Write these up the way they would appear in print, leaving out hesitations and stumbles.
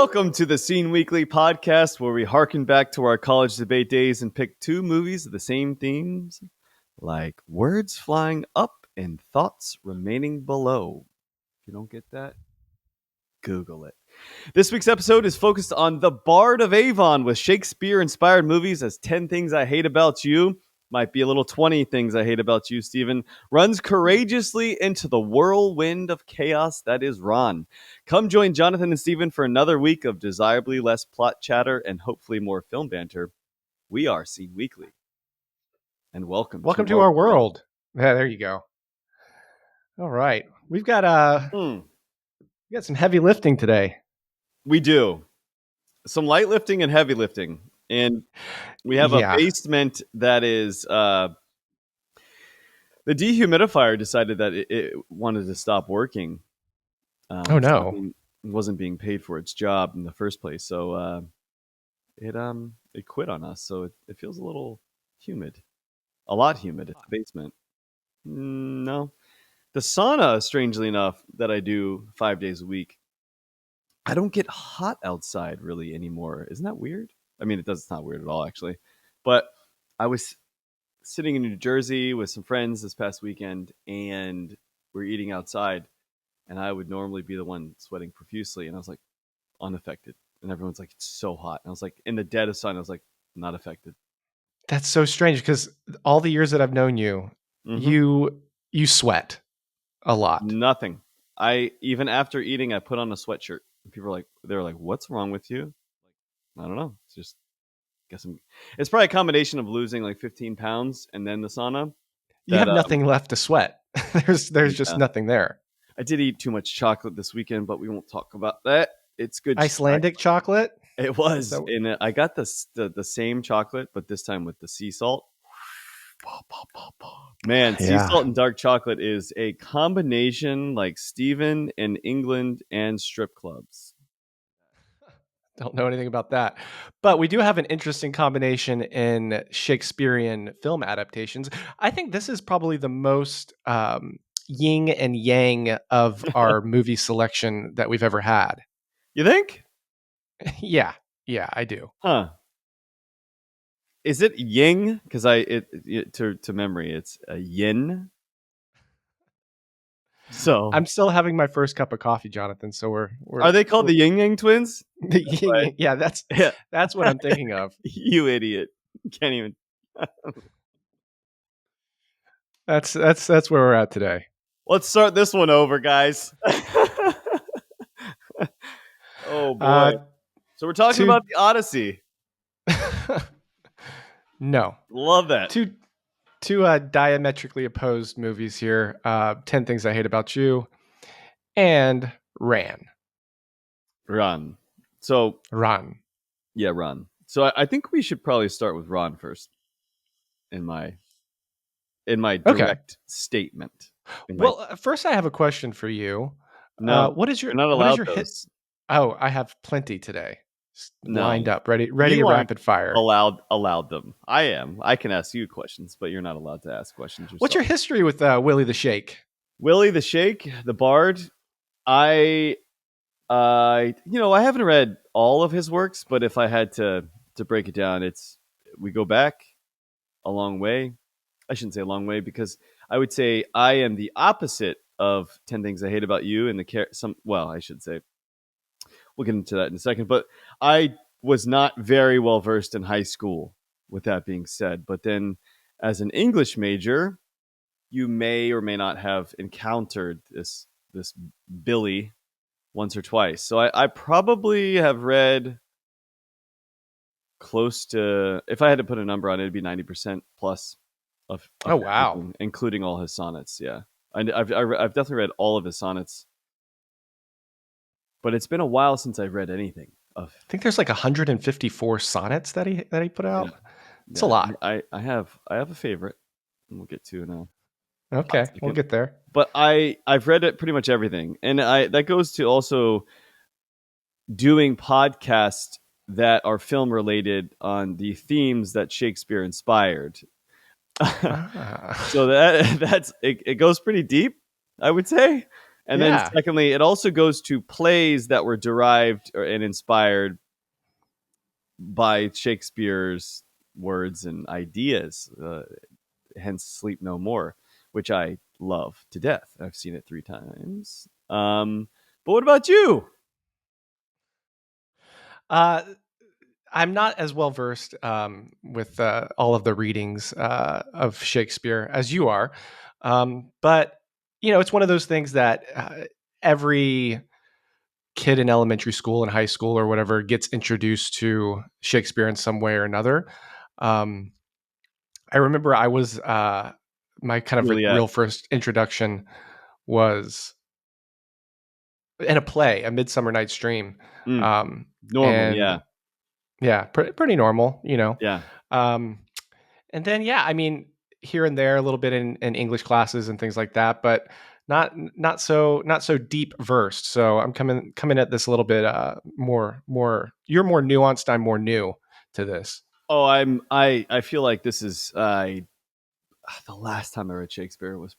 Welcome to the Scene Weekly podcast, where we harken back to our college debate days and pick two movies of the same themes, like words flying up and thoughts remaining below. If you don't get that, Google it. This week's episode is focused on The Bard of Avon, with Shakespeare-inspired movies as 10 Things I Hate About You. Might be a little 20 Things I Hate About You, Stephen. Runs courageously into the whirlwind of chaos that is Ron. Come join Jonathan and Stephen for another week of desirably less plot chatter and hopefully more film banter. We are Scene Weekly. And welcome to our world. Yeah, there you go. All right. We've got we got some heavy lifting today. We do. Some light lifting and heavy lifting. And we have a basement that is the dehumidifier decided that it wanted to stop working. Oh no. It wasn't being paid for its job in the first place. So it quit on us. So it feels a little humid. A lot humid in the basement. No. The sauna, strangely enough, that I do 5 days a week, I don't get hot outside really anymore. Isn't that weird? I mean, it's not weird at all, actually. But I was sitting in New Jersey with some friends this past weekend, and we're eating outside, and I would normally be the one sweating profusely, and I was like, unaffected. And everyone's like, it's so hot. And I was like, in the dead of sun, I was like, not affected. That's so strange, because all the years that I've known you, you sweat a lot. Nothing. Even after eating, I put on a sweatshirt. People were like, what's wrong with you? I don't know. It's just, it's probably a combination of losing like 15 pounds and then the sauna. You have nothing left to sweat. There's just nothing there. I did eat too much chocolate this weekend, but we won't talk about that. It's good. Icelandic chocolate? It was. And I got the same chocolate, but this time with the sea salt. Man, sea salt and dark chocolate is a combination like Stephen in England and strip clubs. Don't know anything about that. But we do have an interesting combination in Shakespearean film adaptations. I think this is probably the most yin and yang of our movie selection that we've ever had. You think? Yeah, I do. Huh. Is it yin? Because to memory, it's a yin. So I'm still having my first cup of coffee, Jonathan. So we're are they called the Yin Yang twins? The yin, yeah, that's what I'm thinking of. You idiot! Can't even. That's where we're at today. Let's start this one over, guys. Oh boy! So we're talking about the Odyssey. No, love that. Two diametrically opposed movies here. 10 Things I Hate About You and Ran. So Ran. Yeah, Ran. So I think we should probably start with Ran first. In my direct statement. First I have a question for you. No, what is your? You're not allowed what is your those. Oh, I have plenty today. Lined up, ready You rapid fire. Allowed them. I am. I can ask you questions, but you're not allowed to ask questions yourself. What's your history with Willie the Shake? Willie the Shake, the Bard. I haven't read all of his works, but if I had to break it down, we go back a long way. I shouldn't say a long way, because I would say I am the opposite of 10 Things I Hate About You I should say. We'll get into that in a second, but I was not very well versed in high school, with that being said. But then as an English major, you may or may not have encountered this Billy once or twice. So I probably have read close to, if I had to put a number on it, it'd be 90% plus of oh wow, including all his sonnets. Yeah, I've definitely read all of his sonnets. But it's been a while since I've read anything. I think there's like 154 sonnets that he put out. Yeah. It's a lot. I have a favorite, and we'll get to now. Okay, we'll get there. But I've read it pretty much everything, and that goes to also doing podcasts that are film related on the themes that Shakespeare inspired. So that's it goes pretty deep, I would say. And then Yeah. secondly, it also goes to plays that were derived and inspired by Shakespeare's words and ideas. Hence, Sleep No More, which I love to death. I've seen it 3 times. But what about you? Uh, I'm not as well versed with all of the readings of Shakespeare as you are, but it's one of those things that every kid in elementary school and high school or whatever gets introduced to Shakespeare in some way or another. Um, I remember I was my kind of like Juliet. real first introduction was in a play, A Midsummer Night's Dream, Mm, um, normal, and yeah. yeah, pretty normal. Yeah. Um, and then yeah, I mean here and there a little bit in English classes and things like that, but not so deep versed. So I'm coming at this a little bit more. You're more nuanced. I'm more new to this. Oh, I feel like this is the last time I read Shakespeare was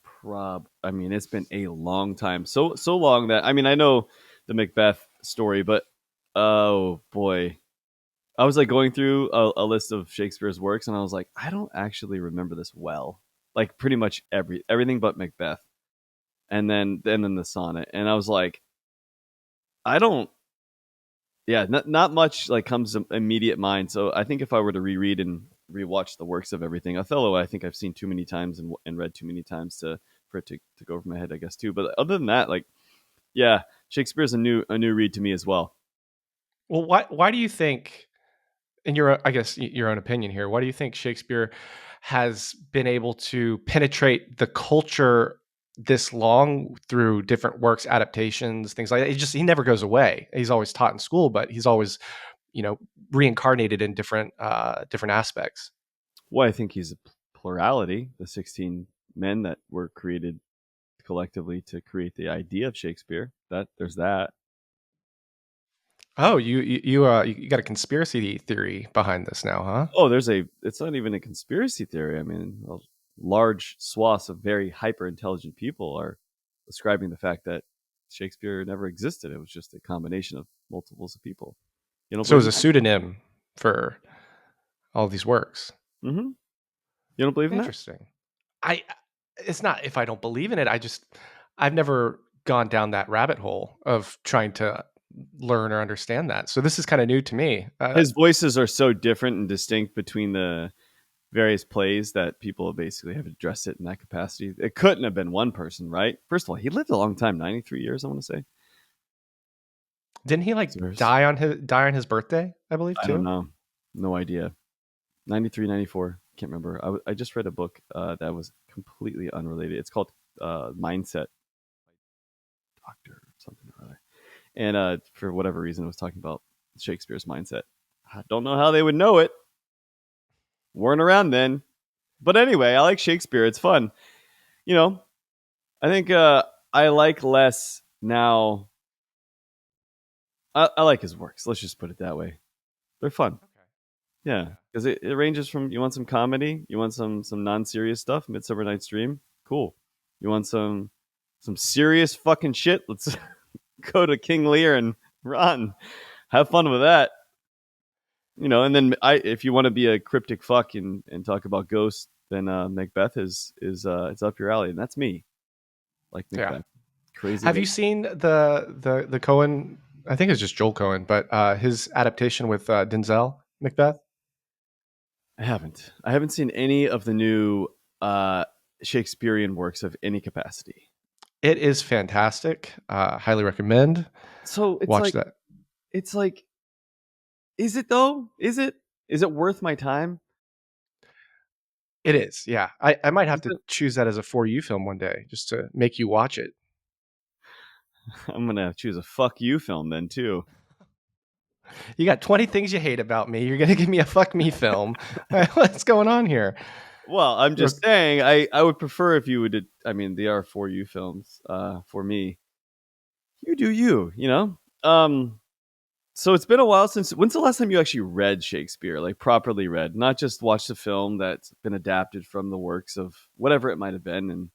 I mean, it's been a long time. So long that I mean, I know the Macbeth story, but oh boy. I was like going through a list of Shakespeare's works and I was like, I don't actually remember this well. Like pretty much everything but Macbeth. And then the sonnet. And I was like, I don't yeah, not much like comes to immediate mind. So I think if I were to reread and rewatch the works of everything, Othello, I think I've seen too many times and read too many times for it to go over my head, I guess too. But other than that, like yeah, Shakespeare's a new read to me as well. Well, why do you think, in your I guess your own opinion here, why do you think Shakespeare has been able to penetrate the culture this long through different works, adaptations, things like that? He never goes away. He's always taught in school, but he's always you know reincarnated in different aspects. Well, I think he's a plurality, the 16 men that were created collectively to create the idea of Shakespeare. That there's that. Oh, you got a conspiracy theory behind this now, huh? Oh, it's not even a conspiracy theory. I mean, large swaths of very hyper intelligent people are describing the fact that Shakespeare never existed. It was just a combination of multiples of people. You don't So it believe was in a that? pseudonym for all these works. Mm-hmm. You don't believe in that? Interesting. I It's not if I don't believe in it. I've never gone down that rabbit hole of trying to learn or understand that. So this is kind of new to me. His voices are so different and distinct between the various plays that people basically have addressed it in that capacity. It couldn't have been one person, right? First of all, he lived a long time, 93 years, I want to say. Didn't he like Serves. die on his birthday? I believe I don't too. know. No idea. 93, 94. Can't remember. I just read a book that was completely unrelated. It's called Mindset Doctor or something or other. And for whatever reason, it was talking about Shakespeare's mindset. I don't know how they would know it. Weren't around then. But anyway, I like Shakespeare. It's fun. You know, I think I like less now. I like his works. Let's just put it that way. They're fun. Okay. Yeah, Yeah. because it ranges from you want some comedy, you want some non-serious stuff. Midsummer Night's Dream, cool. You want some serious fucking shit? Let's go to King Lear and run. Have fun with that. And then if you want to be a cryptic fuck and talk about ghosts, then Macbeth is it's up your alley, and that's me. Like Yeah. Macbeth, crazy Have you lady. seen the Cohen? I think it's just Joel Cohen, but his adaptation with Denzel Macbeth. I haven't seen any of the new uh, Shakespearean works of any capacity. It is fantastic. Highly recommend. So Watch that. it's like, is it though? Is it worth my time? It is. Yeah. I might have Is to it? choose that as a for you film one day just to make you watch it. I'm gonna choose a fuck you film then too. You got 20 things you hate about me. You're gonna give me a fuck me film. What's going on here? Well, I'm Or- just saying, I would prefer if you would. I mean, they are for you films. For me, you do you. So it's been a while since. When's the last time you actually read Shakespeare, like properly read, not just watched a film that's been adapted from the works of whatever it might have been? And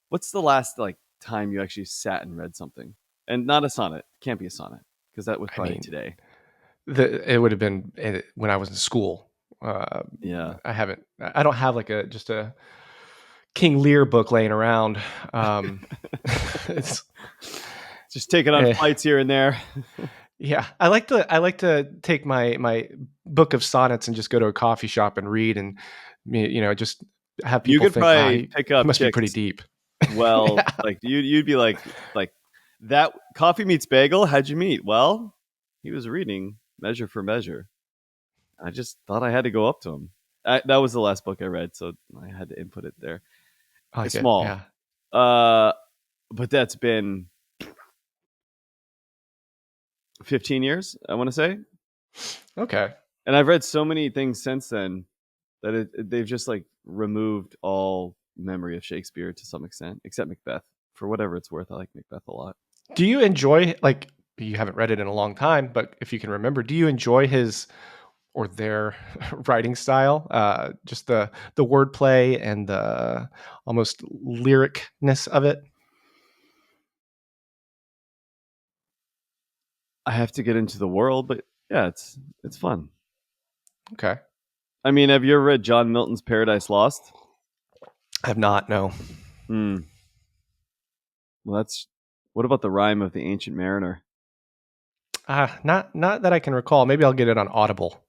what's the last like time you actually sat and read something, and not a sonnet. Can't be a sonnet because that was I probably mean, today. it would have been when I was in school. Uh, Yeah, I don't have like a just a King Lear book laying around. It's just taking on eh, flights here and there. yeah. I like to take my book of sonnets and just go to a coffee shop and read, and just have You people could think, wow, probably he pick up must be pretty chicks. deep. Well, Yeah. like you'd be like that coffee meets bagel. How'd you meet? Well, he was reading Measure for Measure. I just thought I had to go up to him. That was the last book I read, so I had to input it there. I It's like it. small, Yeah. uh, but that's been 15 years, I want to say, Okay. and I've read so many things since then that they've just like removed all memory of Shakespeare to some extent, except Macbeth. For whatever it's worth, I like Macbeth a lot. Do you enjoy, like, you haven't read it in a long time, but if you can remember, do you enjoy his or their writing style? Just the wordplay and the almost lyricness of it? I have to get into the world, but yeah, it's fun. Okay. I mean, have you ever read John Milton's Paradise Lost? I have not, no. Hmm. Well, that's what about the rhyme of the Ancient Mariner? Not that I can recall. Maybe I'll get it on Audible.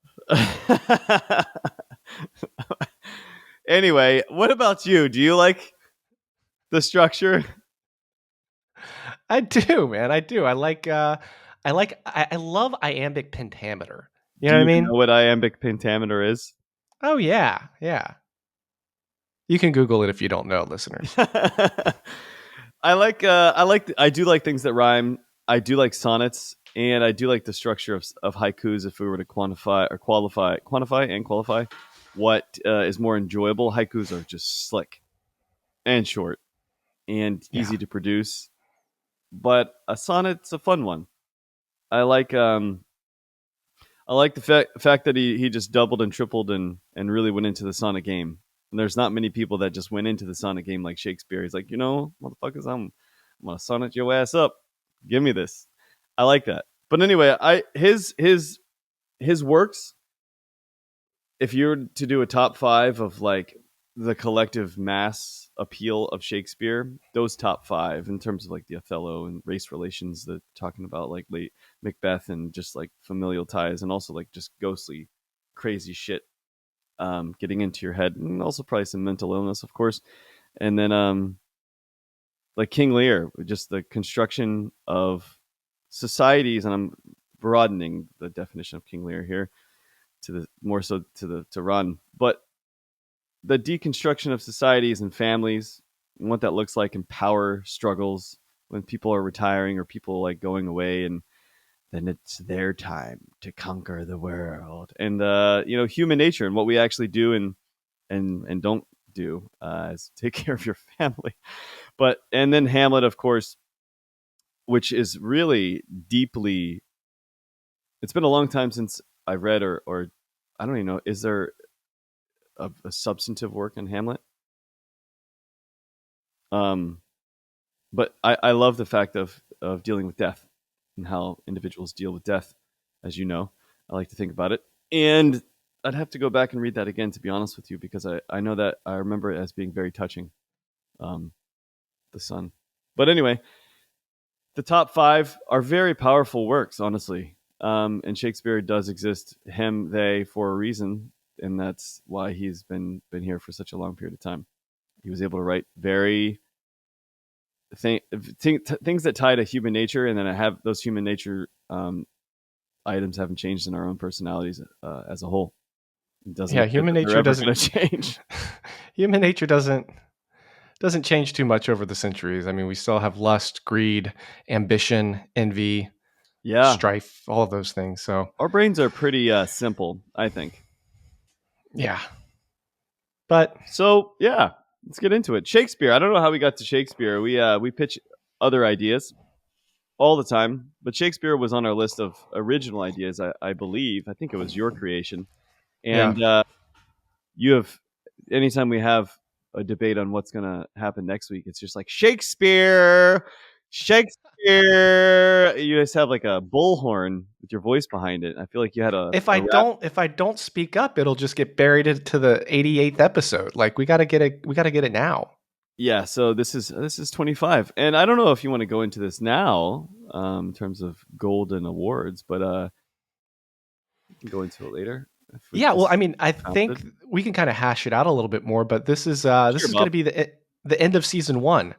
Anyway, what about you? Do you like the structure? I do, man. I do. I love iambic pentameter. You Do know what I you even mean? know what iambic pentameter is? Oh yeah, yeah. You can Google it if you don't know, listeners. I do like things that rhyme. I do like sonnets, and I do like the structure of haikus. If we were to quantify and qualify what is more enjoyable, haikus are just slick and short and Yeah, easy to produce. But a sonnet's a fun one. I like I like the fact that he just doubled and tripled and really went into the sonnet game. And there's not many people that just went into the sonnet game like Shakespeare. He's like, motherfuckers, I'm gonna sonnet your ass up. Give me this. I like that. But anyway, I his works. If you were to do a top five of like the collective mass appeal of Shakespeare, those top five in terms of like the Othello and race relations, that talking about like late Macbeth and just like familial ties and also like just ghostly, crazy shit getting into your head, and also probably some mental illness, of course. And then like King Lear, just the construction of societies, and I'm broadening the definition of King Lear here to the more so to run, but the deconstruction of societies and families and what that looks like in power struggles when people are retiring or people like going away, and then it's their time to conquer the world, and human nature and what we actually do and don't do is take care of your family. But and then Hamlet, of course, which is really deeply, it's been a long time since I read or I don't even know, is there a substantive work in Hamlet? um but I love the fact of dealing with death and how individuals deal with death, as you know. I like to think about it. And I'd have to go back and read that again, to be honest with you, because I know that I remember it as being very touching. Um, the Sun. But anyway, the top five are very powerful works, honestly. And Shakespeare does exist, him, they, for a reason, and that's why he's been here for such a long period of time. He was able to write very things that tie to human nature, and then I have those human nature items haven't changed in our own personalities as a whole. It doesn't yeah. appear Human that they're nature ever doesn't. going to change. Human nature doesn't change too much over the centuries. I mean, we still have lust, greed, ambition, envy, Yeah, strife, all of those things. So our brains are pretty simple, I think. yeah, but So yeah, let's get into it. Shakespeare. I don't know how we got to Shakespeare. We pitch other ideas all the time, but Shakespeare was on our list of original ideas. I believe. I think it was your creation, yeah, and you have. Anytime we have a debate on what's gonna happen next week. It's just like Shakespeare, Shakespeare. You guys have like a bullhorn with your voice behind it. I feel like you had a rap. If I don't speak up, it'll just get buried into the 88th episode. Like we got to get it now. Yeah, so this is 25, and I don't know if you want to go into this now, in terms of golden awards, but we can go into it later if we Yeah, well, I just mean, I prompted. think we can kind of hash it out a little bit more, but this Sure, is going to Bob. be the end of season 1.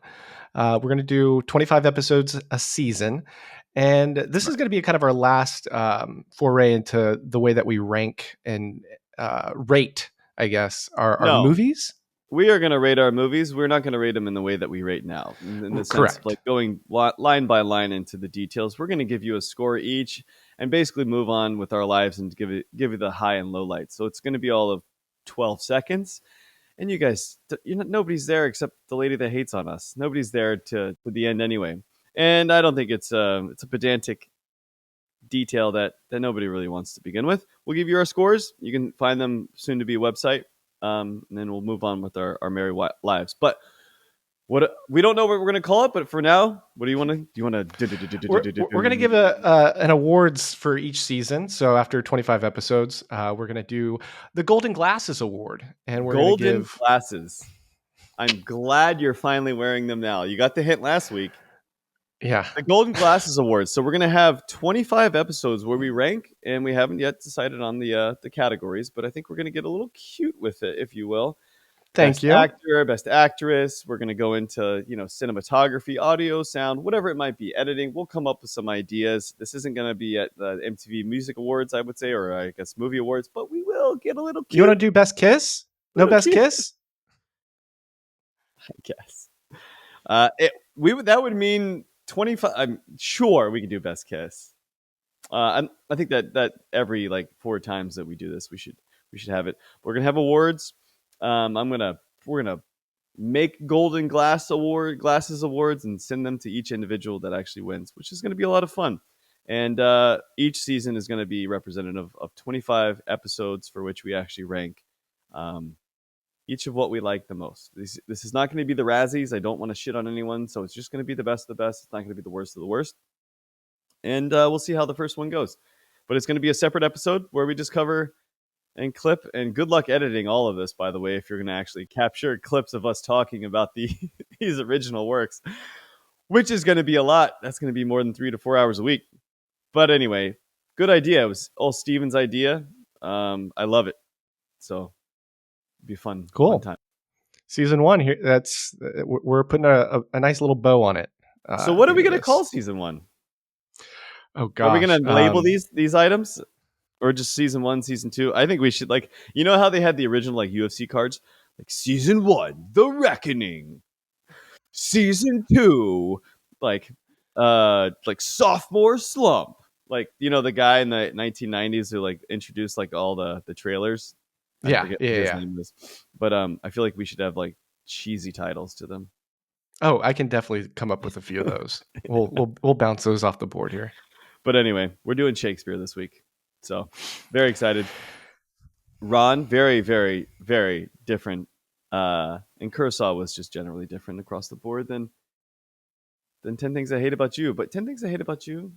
We're going to do 25 episodes a season, and this is going to be kind of our last foray into the way that we rank and rate, I guess, our No, movies. we are going to rate our movies. We're not going to rate them in the way that we rate now, in the sense of Correct. like going line by line into the details. We're going to give you a score each, and basically move on with our lives and give you the high and low lights. So it's going to be all of 12 seconds. And you guys, nobody's there except the lady that hates on us. Nobody's there to the end anyway. And I don't think it's a pedantic detail that nobody really wants to begin with. We'll give you our scores. You can find them soon to be a website. And then we'll move on with our merry lives. But what we don't know what we're going to call it. But for now, what do you want to? Do you want We're going to give to? an awards for each season. So after 25 episodes, we're going to do the Golden Glasses Award, and we're going to Golden give glasses? I'm glad you're finally wearing them now. You got the hint last week. yeah. The Golden Glasses Awards. So we're gonna have 25 episodes where we rank, and we haven't yet decided on the categories, but I think we're gonna get a little cute with it, if you will. Thank Best you. actor, best actress. We're gonna go into cinematography, audio, sound, whatever it might be, editing. We'll come up with some ideas. This isn't gonna be at the MTV Music Awards, I would say, or I guess movie awards, but we will get a little You want cute, to do best kiss? a No little best cute, kiss? I guess. That would mean 25. I'm sure we could do best kiss. I think that every like 4 times that we do this, we should have it. We're gonna have awards. We're gonna make Golden Glasses awards and send them to each individual that actually wins, which is gonna be a lot of fun. And each season is going to be representative of 25 episodes for which we actually rank um, each of what we like the most. This is not going to be the Razzies. I don't want to shit on anyone, so it's just going to be the best of the best. It's not going to be the worst of the worst. And we'll see how the first one goes. But it's going to be a separate episode where we just cover and clip. And good luck editing all of this, by the way, if you're going to actually capture clips of us talking about these original works, which is going to be a lot. That's going to be more than 3 to 4 hours a week. But anyway, good idea. It was all Steven's idea. I love it. So it'd be fun Cool. time. Season 1 here. That's we're putting a nice little bow on it. So At what the are we end of going to call this. season one? Oh Are we gosh. going to label these items, or just season one, season two? I think we should, like, how they had the original like UFC cards, like season one, The Reckoning, season two, like sophomore slump, like the guy in the 1990s who like introduced like all the trailers. I Yeah. forget Yeah. what his Yeah. name is, but I feel like we should have like cheesy titles to them. Oh, I can definitely come up with a few of those. We'll bounce those off the board here. But anyway, we're doing Shakespeare this week, so very excited. Ron, very, very, very different. And Kurosawa was just generally different across the board than 10 Things I Hate About You. But 10 Things I Hate About You,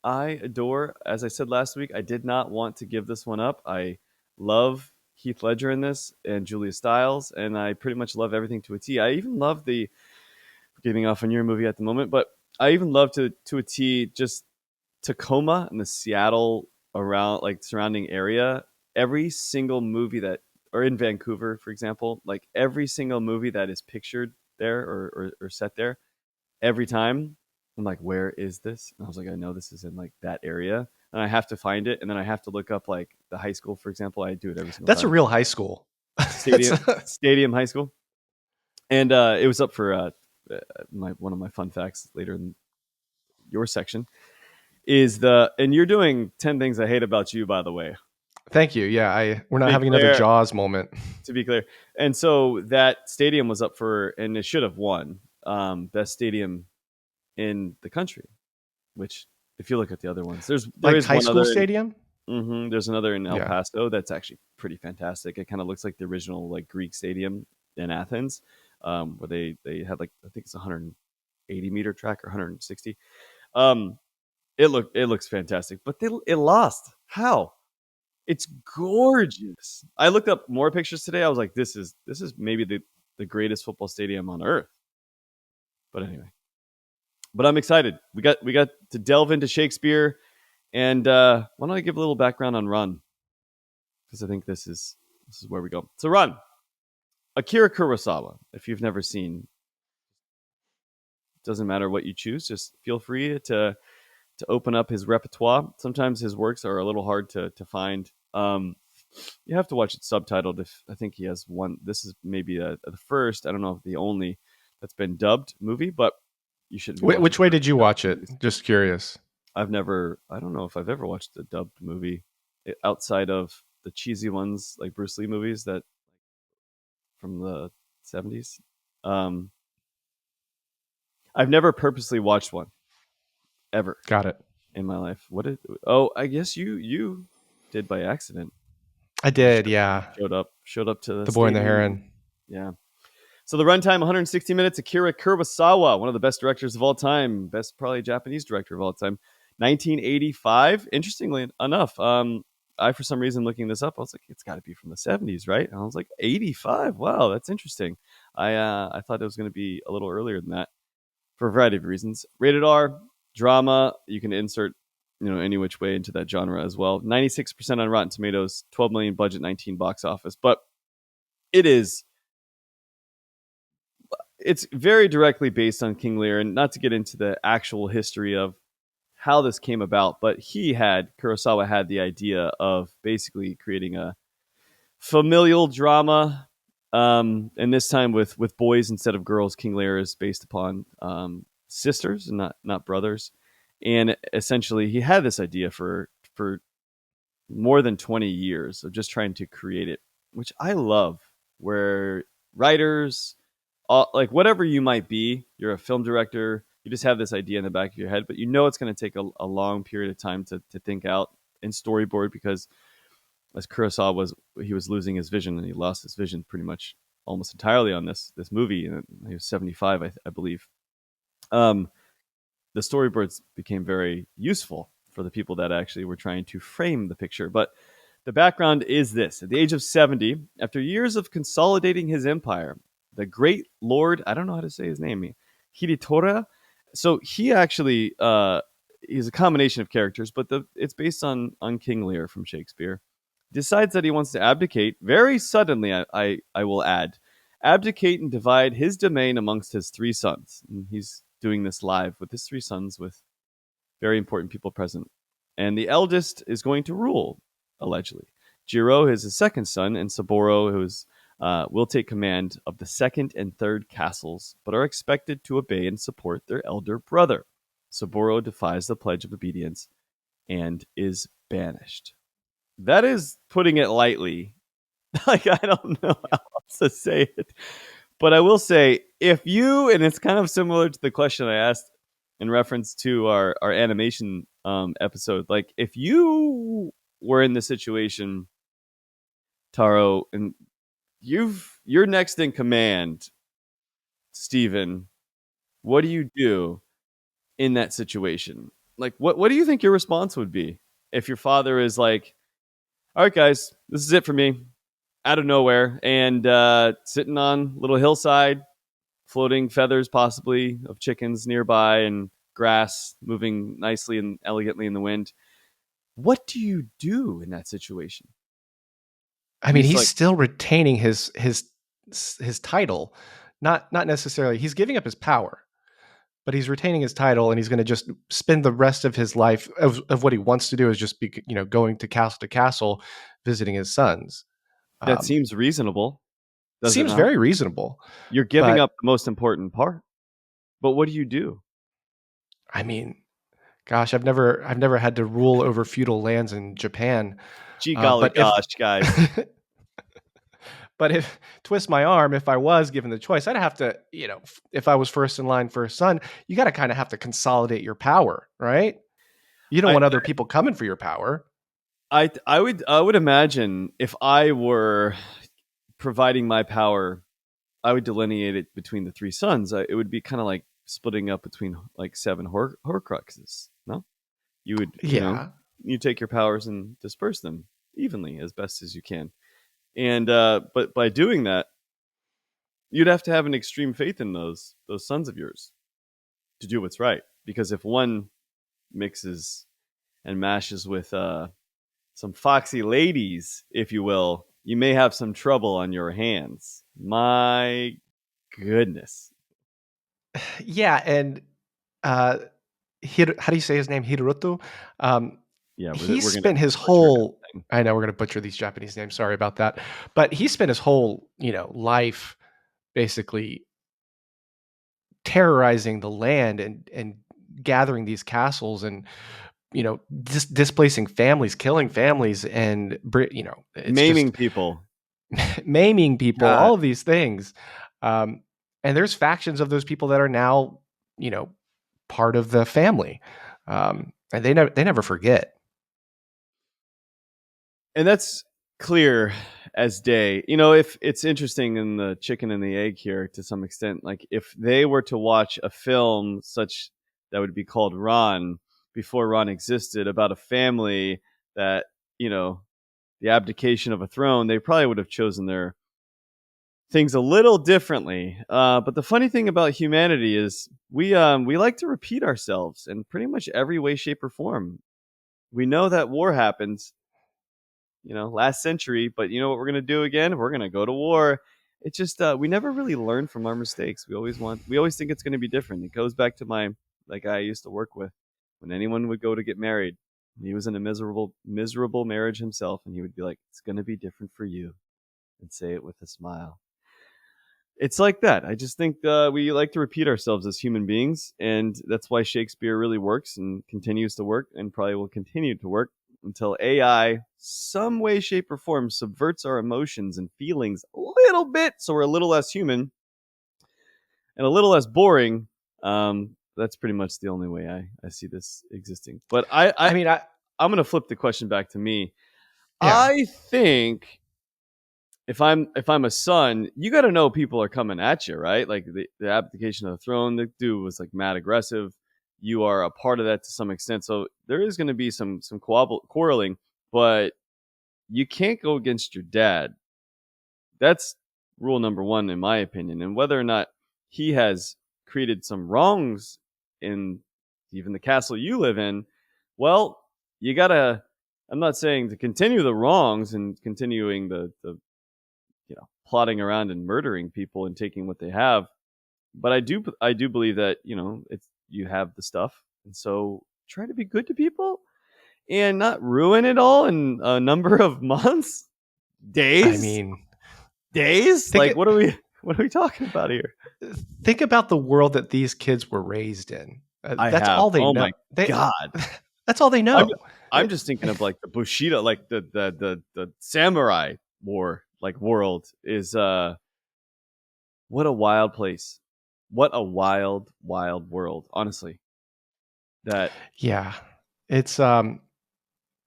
I adore. As I said last week, I did not want to give this one up. I love Heath Ledger in this and Julia Stiles, and I pretty much love everything to a T. I even love getting off on your movie at the moment, but I even love to a T just Tacoma and the Seattle around like surrounding area. Every single movie that, or in Vancouver, for example, like every single movie that is pictured there or set there, every time I'm like, where is this? And I was like, I know this is in like that area, and I have to find it, and then I have to look up like the high school, for example. I do it every single That's a time. real high school. That's Stadium High School, and it was up for one of my fun facts later in your section and you're doing 10 Things I Hate About You, by the way. Thank you. Yeah, we're To not be having another clear, Jaws moment. to be clear. And so that stadium was up for, and it should have won best stadium in the country. Which, if you look at the other ones, there Like is high one school other. stadium? There's another in El Yeah. Paso that's actually pretty fantastic. It kind of looks like the original like Greek stadium in Athens, where they had like I think it's a 180-meter track or 160. Um, it looks fantastic, but it lost. How? It's gorgeous. I looked up more pictures today. I was like, this is maybe the greatest football stadium on earth. But anyway, but I'm excited. We got to delve into Shakespeare, and why don't I give a little background on Run, because I think this is where we go. So Run, Akira Kurosawa. If you've never seen, doesn't matter what you choose. Just feel free to open up his repertoire. Sometimes his works are a little hard to find. You have to watch it subtitled. If I think he has one. This is maybe the first. I don't know if the only that's been dubbed movie, but you shouldn't be watching Which way did you dubbed watch it? movies. Just curious. I've never. I don't know if I've ever watched a dubbed movie outside of the cheesy ones like Bruce Lee movies that from the 70s. Um, I've never purposely watched one ever Got it. in my life. What did? Oh, I guess you did by accident. I You did, yeah. showed up to the The Boy and the stadium. And, Heron. yeah. So the runtime 160 minutes. Akira Kurosawa, one of the best directors of all time, best probably Japanese director of all time. 1985. Interestingly enough, I for some reason looking this up, I was like, it's got to be from the 70s, right? And I was like, 85. Wow, that's interesting. I thought it was going to be a little earlier than that for a variety of reasons. Rated R, drama. You can insert any which way into that genre as well. 96% on Rotten Tomatoes, 12 million budget, 19 box office. But it is it's very directly based on King Lear, and not to get into the actual history of how this came about, but Kurosawa had the idea of basically creating a familial drama, and this time with boys instead of girls. King Lear is based upon sisters and not brothers, and essentially he had this idea for more than 20 years of just trying to create it, which I love, where writers, like whatever you might be, you're a film director, you just have this idea in the back of your head, but it's going to take a long period of time to think out and storyboard, because as Kurosawa he was losing his vision, and he lost his vision pretty much almost entirely on this movie, and he was 75, I believe. Um, the storyboards became very useful for the people that actually were trying to frame the picture. But the background is this: at the age of 70, after years of consolidating his empire, the great lord, I don't know how to say his name, Hidetora. So he actually he's a combination of characters, but it's based on King Lear from Shakespeare. Decides that he wants to abdicate very suddenly. I will add, abdicate and divide his domain amongst his three sons. And he's doing this live with his three sons, with very important people present. And the eldest is going to rule, allegedly. Jiro is his second son, and Saburo, will take command of the second and third castles, but are expected to obey and support their elder brother. Saburo defies the pledge of obedience and is banished. That is putting it lightly. Like, I don't know how else to say it. But I will say, if you, and it's kind of similar to the question I asked in reference to our animation episode, like if you were in the situation, Taro, and you're next in command, Steven, what do you do in that situation? Like, what do you think your response would be if your father is like, all right, guys, this is it for me, out of nowhere, and sitting on a little hillside, floating feathers possibly of chickens nearby, and grass moving nicely and elegantly in the wind. What do you do in that situation? I mean, He's he's like, still retaining his title. Not necessarily. He's giving up his power, but he's retaining his title, and he's going to just spend the rest of his life of what he wants to do is just be, going to castle, visiting his sons. that Um, seems reasonable, does it Seems not? very reasonable, You're giving but up the most important part. But what do you do? I mean, gosh, I've never had to rule over feudal lands in Japan. Gee golly But if gosh, guys. but if twist my arm, if I was given the choice, I'd have to, if I was first in line for a son, you got to kind of have to consolidate your power, right? You don't I, want other people coming for your power. I would imagine if I were providing my power I would delineate it between the three sons. It would be kind of like splitting up between like seven Horcruxes. No, you would, Yeah. you take your powers and disperse them evenly as best as you can. And but by doing that, you'd have to have an extreme faith in those sons of yours to do what's right. Because if one mixes and mashes with some foxy ladies, if you will, you may have some trouble on your hands. My goodness. Yeah, and uh, how do you say his name? Hiroto. Yeah, He we're gonna spent his butcher whole. everything. I know we're gonna butcher these Japanese names. Sorry about that, but he spent his whole life basically terrorizing the land and gathering these castles and displacing families, killing families, and it's just Maiming people. maiming people, God. all of these things. Um, and there's factions of those people that are now, you know, part of the family, and they never forget. And that's clear as day. You know, if it's interesting in the chicken and the egg here to some extent, like if they were to watch a film such that would be called Ron before Ron existed about a family that, you know, the abdication of a throne, they probably would have chosen their things a little differently. But the funny thing about humanity is we like to repeat ourselves in pretty much every way, shape, or form. We know that war happens, last century, but you know what we're gonna do again? We're gonna go to war. It's just we never really learn from our mistakes. We always think it's gonna be different. It goes back to my like guy I used to work with. When anyone would go to get married, he was in a miserable marriage himself, and he would be like, "It's gonna be different for you," and say it with a smile. It's like that. I just think we like to repeat ourselves as human beings, and that's why Shakespeare really works and continues to work, and probably will continue to work until AI, some way, shape, or form, subverts our emotions and feelings a little bit, so we're a little less human and a little less boring. That's pretty much the only way I see this existing. But I mean, I'm gonna flip the question back to me. yeah, I think if I'm a son, you got to know people are coming at you, right? Like the abdication of the throne, the dude was like mad aggressive. You are a part of that to some extent, so there is going to be some quarreling, but you can't go against your dad. That's rule number one, in my opinion. And whether or not he has created some wrongs in even the castle you live in, well, you gotta. I'm not saying to continue the wrongs and continuing the plotting around and murdering people and taking what they have. But I do believe that it's you have the stuff, and so try to be good to people and not ruin it all in a number of months, I days, mean, days. think Like it, what are we talking about here? think about the world that these kids were raised in. I That's have. all they Oh know. my god. That's all they I'm know. I'm just thinking of like the Bushido, like the samurai war, like world is what a wild place. What a wild world, honestly. That Yeah, it's and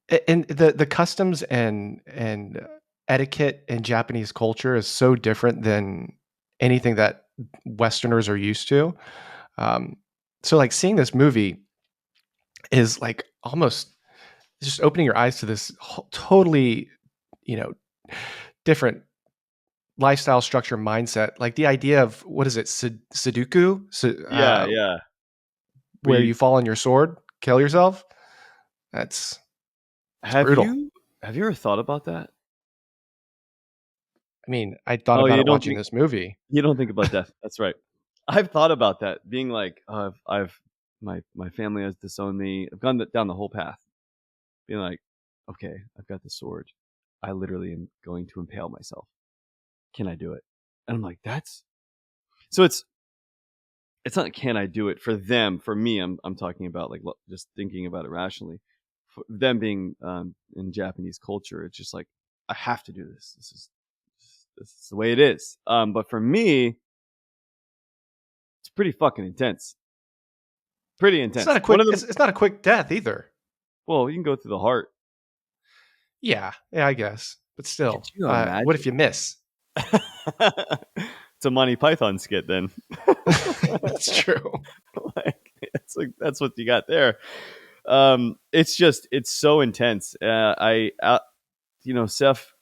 the customs and etiquette in Japanese culture is so different than anything that Westerners are used to. Um, so like seeing this movie is like almost just opening your eyes to this totally, you know, different lifestyle structure mindset. Like the idea of what is it, Sudoku, yeah, yeah. Where where you you fall on your sword, kill yourself. That's it's have brutal. you have you ever thought about that? I mean, I thought Oh, about it watching this movie. you don't think about death. That's right. I've thought about that, being like, I've my family has disowned me. I've gone down the whole path, being like, okay, I've got the sword. I literally am going to impale myself. Can I do it? And I'm like, that's so. It's not can I do it for them. For me, I'm talking about like just thinking about it rationally. For them being in Japanese culture, it's just like I have to do this. This is the way it is. But for me, it's pretty fucking intense. Pretty It's not intense. a One quick. of them. It's not a quick death either. Well, you can go through the heart. Yeah, I guess. But Could still, you what if imagine? you miss? it's a Monty Python skit then. That's true. That's what you got there. It's so intense. I you know self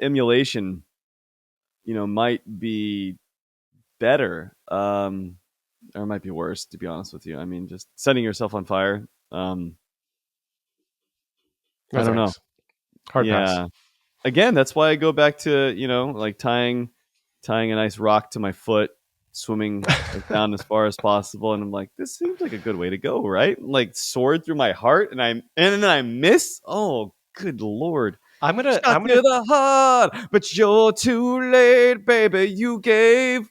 emulation, might be better, or it might be worse, to be honest with you. I mean, just setting yourself on fire. No I don't know. thanks. Hard pass. Yeah. Again, that's why I go back to, like tying a nice rock to my foot, swimming like down as far as possible, and I'm like, this seems like a good way to go, right? Like sword through my heart, and then I miss. Oh, good lord! I'm gonna Shot I'm to gonna the heart, but you're too late, baby. You gave.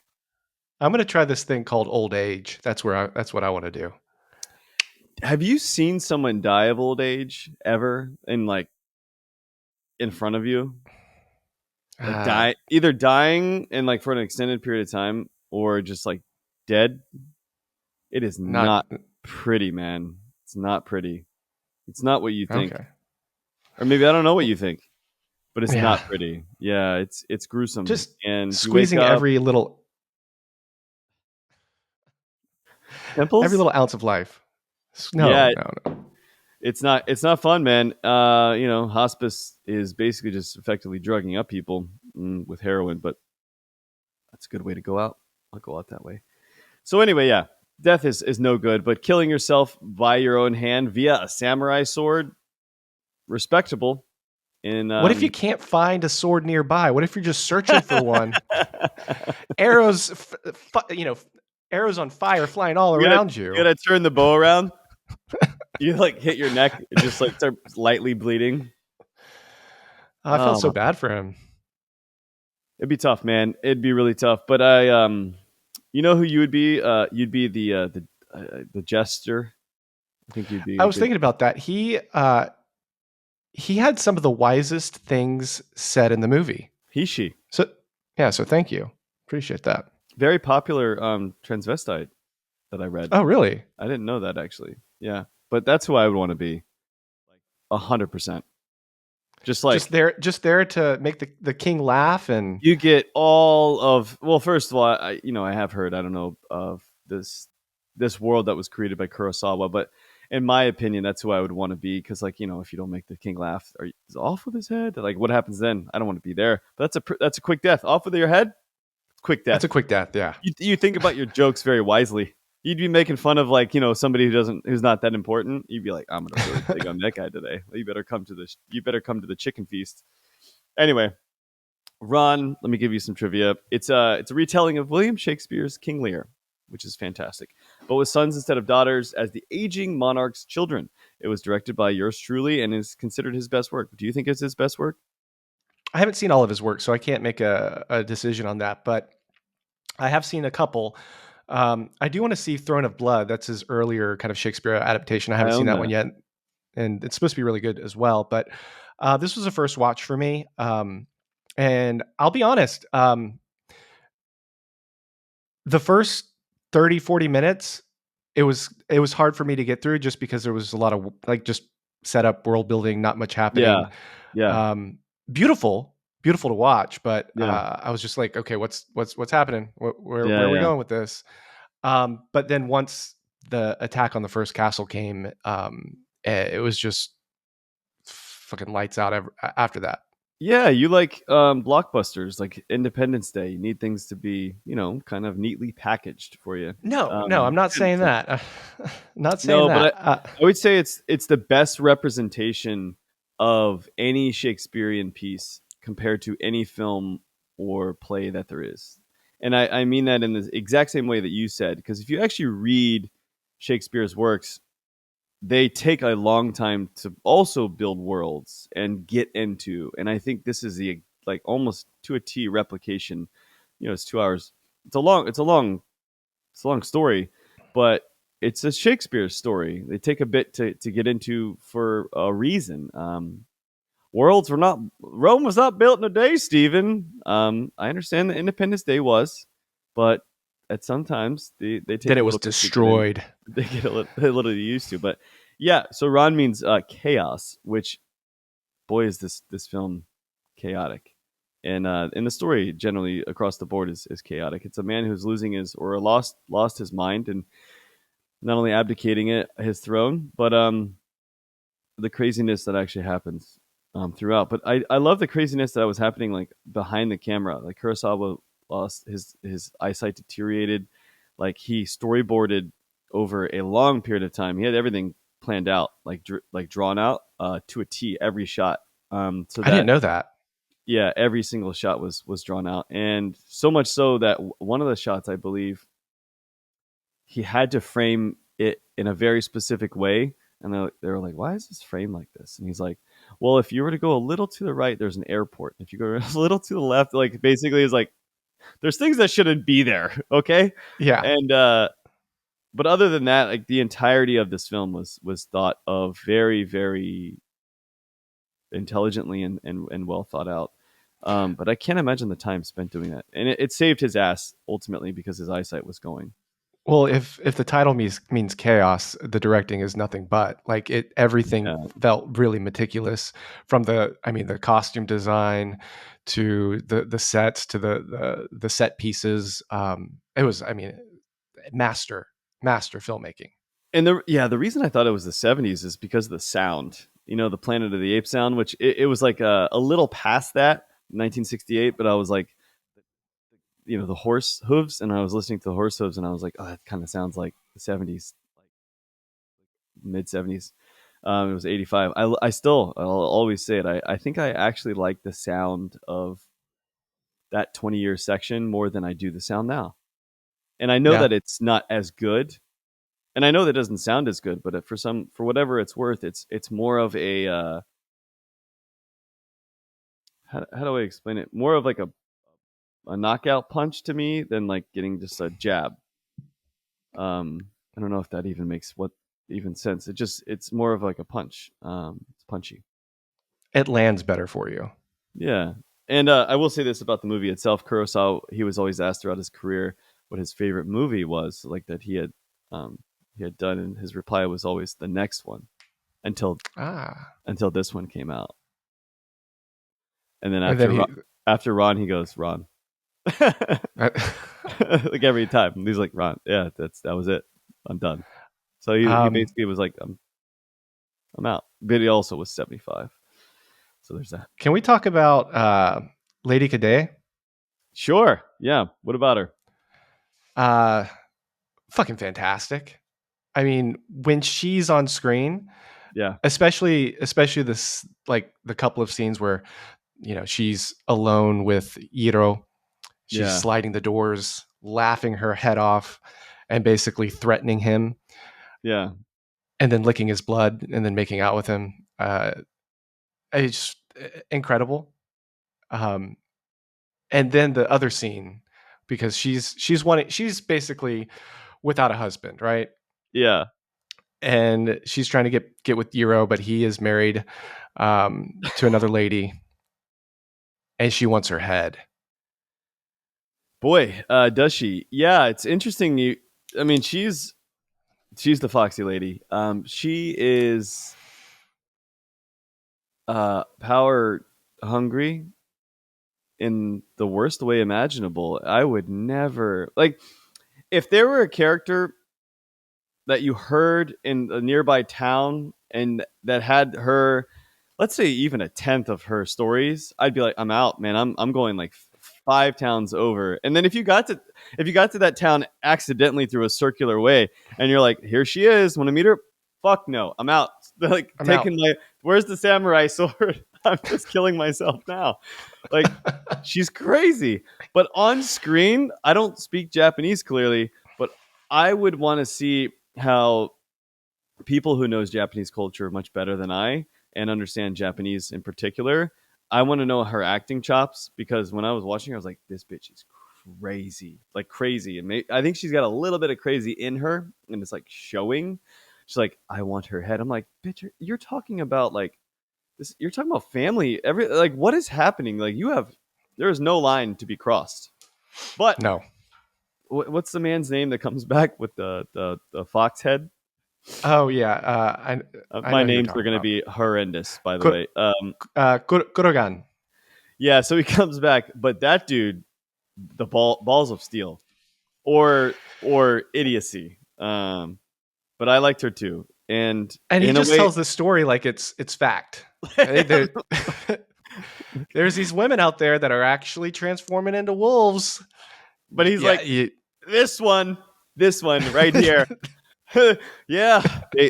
I'm gonna try this thing called old age. That's what I want to do. Have you seen someone die of old age ever, in front of you? Like Uh, either dying and like for an extended period of time, or just like dead. It is not not pretty, man. It's not pretty. It's not what you think. okay. Or maybe I don't know what you think, but it's Yeah, not pretty. Yeah, it's gruesome. just And you wake squeezing up, every pimples. little ounce of life. No, Yeah, no, no. it's not fun, man. Hospice is basically just effectively drugging up people, with heroin, but that's a good way to go out. I'll go out that way. So anyway, yeah, death is no good, but killing yourself by your own hand via a samurai sword, respectable. In What if you can't find a sword nearby? What if you're just searching for one? Arrows, arrows on fire flying all you gotta around you you. gotta turn the bow around. You like hit your neck, it just like start lightly bleeding. I felt Oh so my, bad for him. it'd be tough, man. It'd be really tough. But you know who you would be? You'd be the jester. I think you'd be I a was good thinking about that. He had some of the wisest things said in the movie. he she. So yeah, so thank you. Appreciate that. Very popular transvestite that I read. Oh, really? I didn't know that actually. Yeah, but that's who I would want to be. Like 100%. Just like Just there to make the king laugh and you get all of, well, first of all, I have heard, I don't know, of this world that was created by Kurosawa, but in my opinion that's who I would want to be, because like, if you don't make the king laugh, is off with his head, like what happens then? I don't want to be there. But that's a quick death. Off with your head, quick that's a death. quick death. Yeah. You think about your jokes very wisely. You'd be making fun of, like, somebody who's not that important. You'd be like, I'm gonna really dig on that guy today. You better come to the chicken feast. Anyway, Ron, let me give you some trivia. It's a retelling of William Shakespeare's King Lear, which is fantastic, but with sons instead of daughters as the aging monarch's children. It was directed by yours truly and is considered his best work. Do you think it's his best work? I haven't seen all of his work, so I can't make a decision on that, but I have seen a couple. I do want to see Throne of Blood. That's his earlier kind of Shakespeare adaptation. I I haven't seen own that one that. yet, and it's supposed to be really good as well. But this was a first watch for me, and I'll be honest. The first 30, 40 minutes, it was hard for me to get through just because there was a lot of like just setup, world building, not much happening. Yeah, yeah, Um, beautiful, beautiful to watch, but yeah, I was just like, okay, what's happening? Where yeah, are we yeah. going with this? But then once the attack on the first castle came, it was just fucking lights out after that. Yeah, you like blockbusters, like Independence Day. You need things to be, kind of neatly packaged for you. No, no, I'm not saying To that. Not saying No, but that. I would say it's the best representation of any Shakespearean piece compared to any film or play that there is. And I mean that in the exact same way that you said, because if you actually read Shakespeare's works, they take a long time to also build worlds and get into. And I think this is the, like, almost to a T replication. It's 2 hours. It's a long story, but it's a Shakespeare story. They take a bit to get into for a reason. Rome was not built in a day, Stephen. I understand that Independence Day was, but at sometimes they Then take it a was little bit to get in. destroyed. They get a little used to, but yeah. So Ron means chaos, which, boy, is this film chaotic. and the story generally across the board is chaotic. It's a man who's losing his or lost his mind, and not only abdicating his throne, but the craziness that actually happens throughout. But I love the craziness that was happening like behind the camera. Like Kurosawa lost his eyesight, deteriorated. Like he storyboarded over a long period of time. He had everything planned out, like drawn out to a T, every shot. So I didn't that know that. yeah, every single shot was drawn out, and so much so that one of the shots, I believe, he had to frame it in a very specific way. And they were like, why is this framed like this? And he's like, well, if you were to go a little to the right, there's an airport. If you go a little to the left, like basically it's like, there's things that shouldn't be there. Okay. Yeah. And, but other than that, like the entirety of this film was thought of very, very intelligently and well thought out. But I can't imagine the time spent doing that. And it saved his ass ultimately because his eyesight was going. Well, if the title means chaos, the directing is nothing but like it. Everything Yeah. felt really meticulous, from the costume design to the sets to the set pieces. It was, master master filmmaking. And the reason I thought it was the 70s is because of the sound. You know, the Planet of the Apes sound, which it was like a little past that, 1968, but I was like, the horse hooves, and I was listening to the horse hooves, and I was like, oh, that kind of sounds like the 70s, like mid 70s. It was 85. I'll always say it. I think I actually like the sound of that 20-year section more than I do the sound now. And I know Yeah. that it's not as good, and I know that doesn't sound as good, but for whatever it's worth, it's more of a how do I explain it? More of like a knockout punch to me than like getting just a jab. I don't know if that even makes what even sense. It's more of like a punch. It's punchy. It lands better for you. Yeah, and I will say this about the movie itself. Kurosawa, he was always asked throughout his career what his favorite movie was, like that he had done, and his reply was always the next one until Ah. until this one came out. And then And then after Ron, he goes Ron, like every time. He's like Ron, yeah, that was it. I'm done. So he um, basically was like, I'm out. But he also was 75. So there's that. can we talk about Lady Cadet? Sure. Yeah. What about her? Uh, Fucking fantastic. I mean, when she's on screen, Yeah. especially this, like the couple of scenes where she's alone with Iro, she's Yeah. sliding the doors, laughing her head off, and basically threatening him, Yeah. and then licking his blood, and then making out with him. It's incredible. Um, and then the other scene, because she's basically without a husband, right? Yeah. And she's trying to get with Iro, but he is married to another lady, and she wants her head. Boy, does she? Yeah, it's interesting. I mean, she's the foxy lady. She is power hungry in the worst way imaginable. I would never like if there were a character that you heard in a nearby town and that had her, let's say even a tenth of her stories, I'd be like, I'm out, man. I'm going like five towns over. And then if you got to that town accidentally through a circular way, and you're like, here she is, want to meet her? Fuck no, I'm out. Like I'm out. taking my where's the samurai sword? I'm just killing myself now. Like she's crazy. But on screen, I don't speak Japanese clearly, but I would want to see how people who knows Japanese culture much better than I and understand Japanese in particular. I want to know her acting chops because when I was watching, I was like, this bitch is crazy, like crazy. And I think she's got a little bit of crazy in her, and it's like showing. She's like, I want her head. I'm like, bitch, you're talking about like this. You're talking about family. Like, what is happening? Like, there is no line to be crossed. But No. what's the man's name that comes back with the fox head? Oh yeah. I My know who you're names are talking going to about. be horrendous, by the way. Kurogan. Yeah, so he comes back, but that dude, the balls of steel, or idiocy. But I liked her too, and And he in a just way, tells the story like it's fact. Hey, there's these women out there that are actually transforming into wolves. but he's Yeah, like, this one, this one right here. Yeah,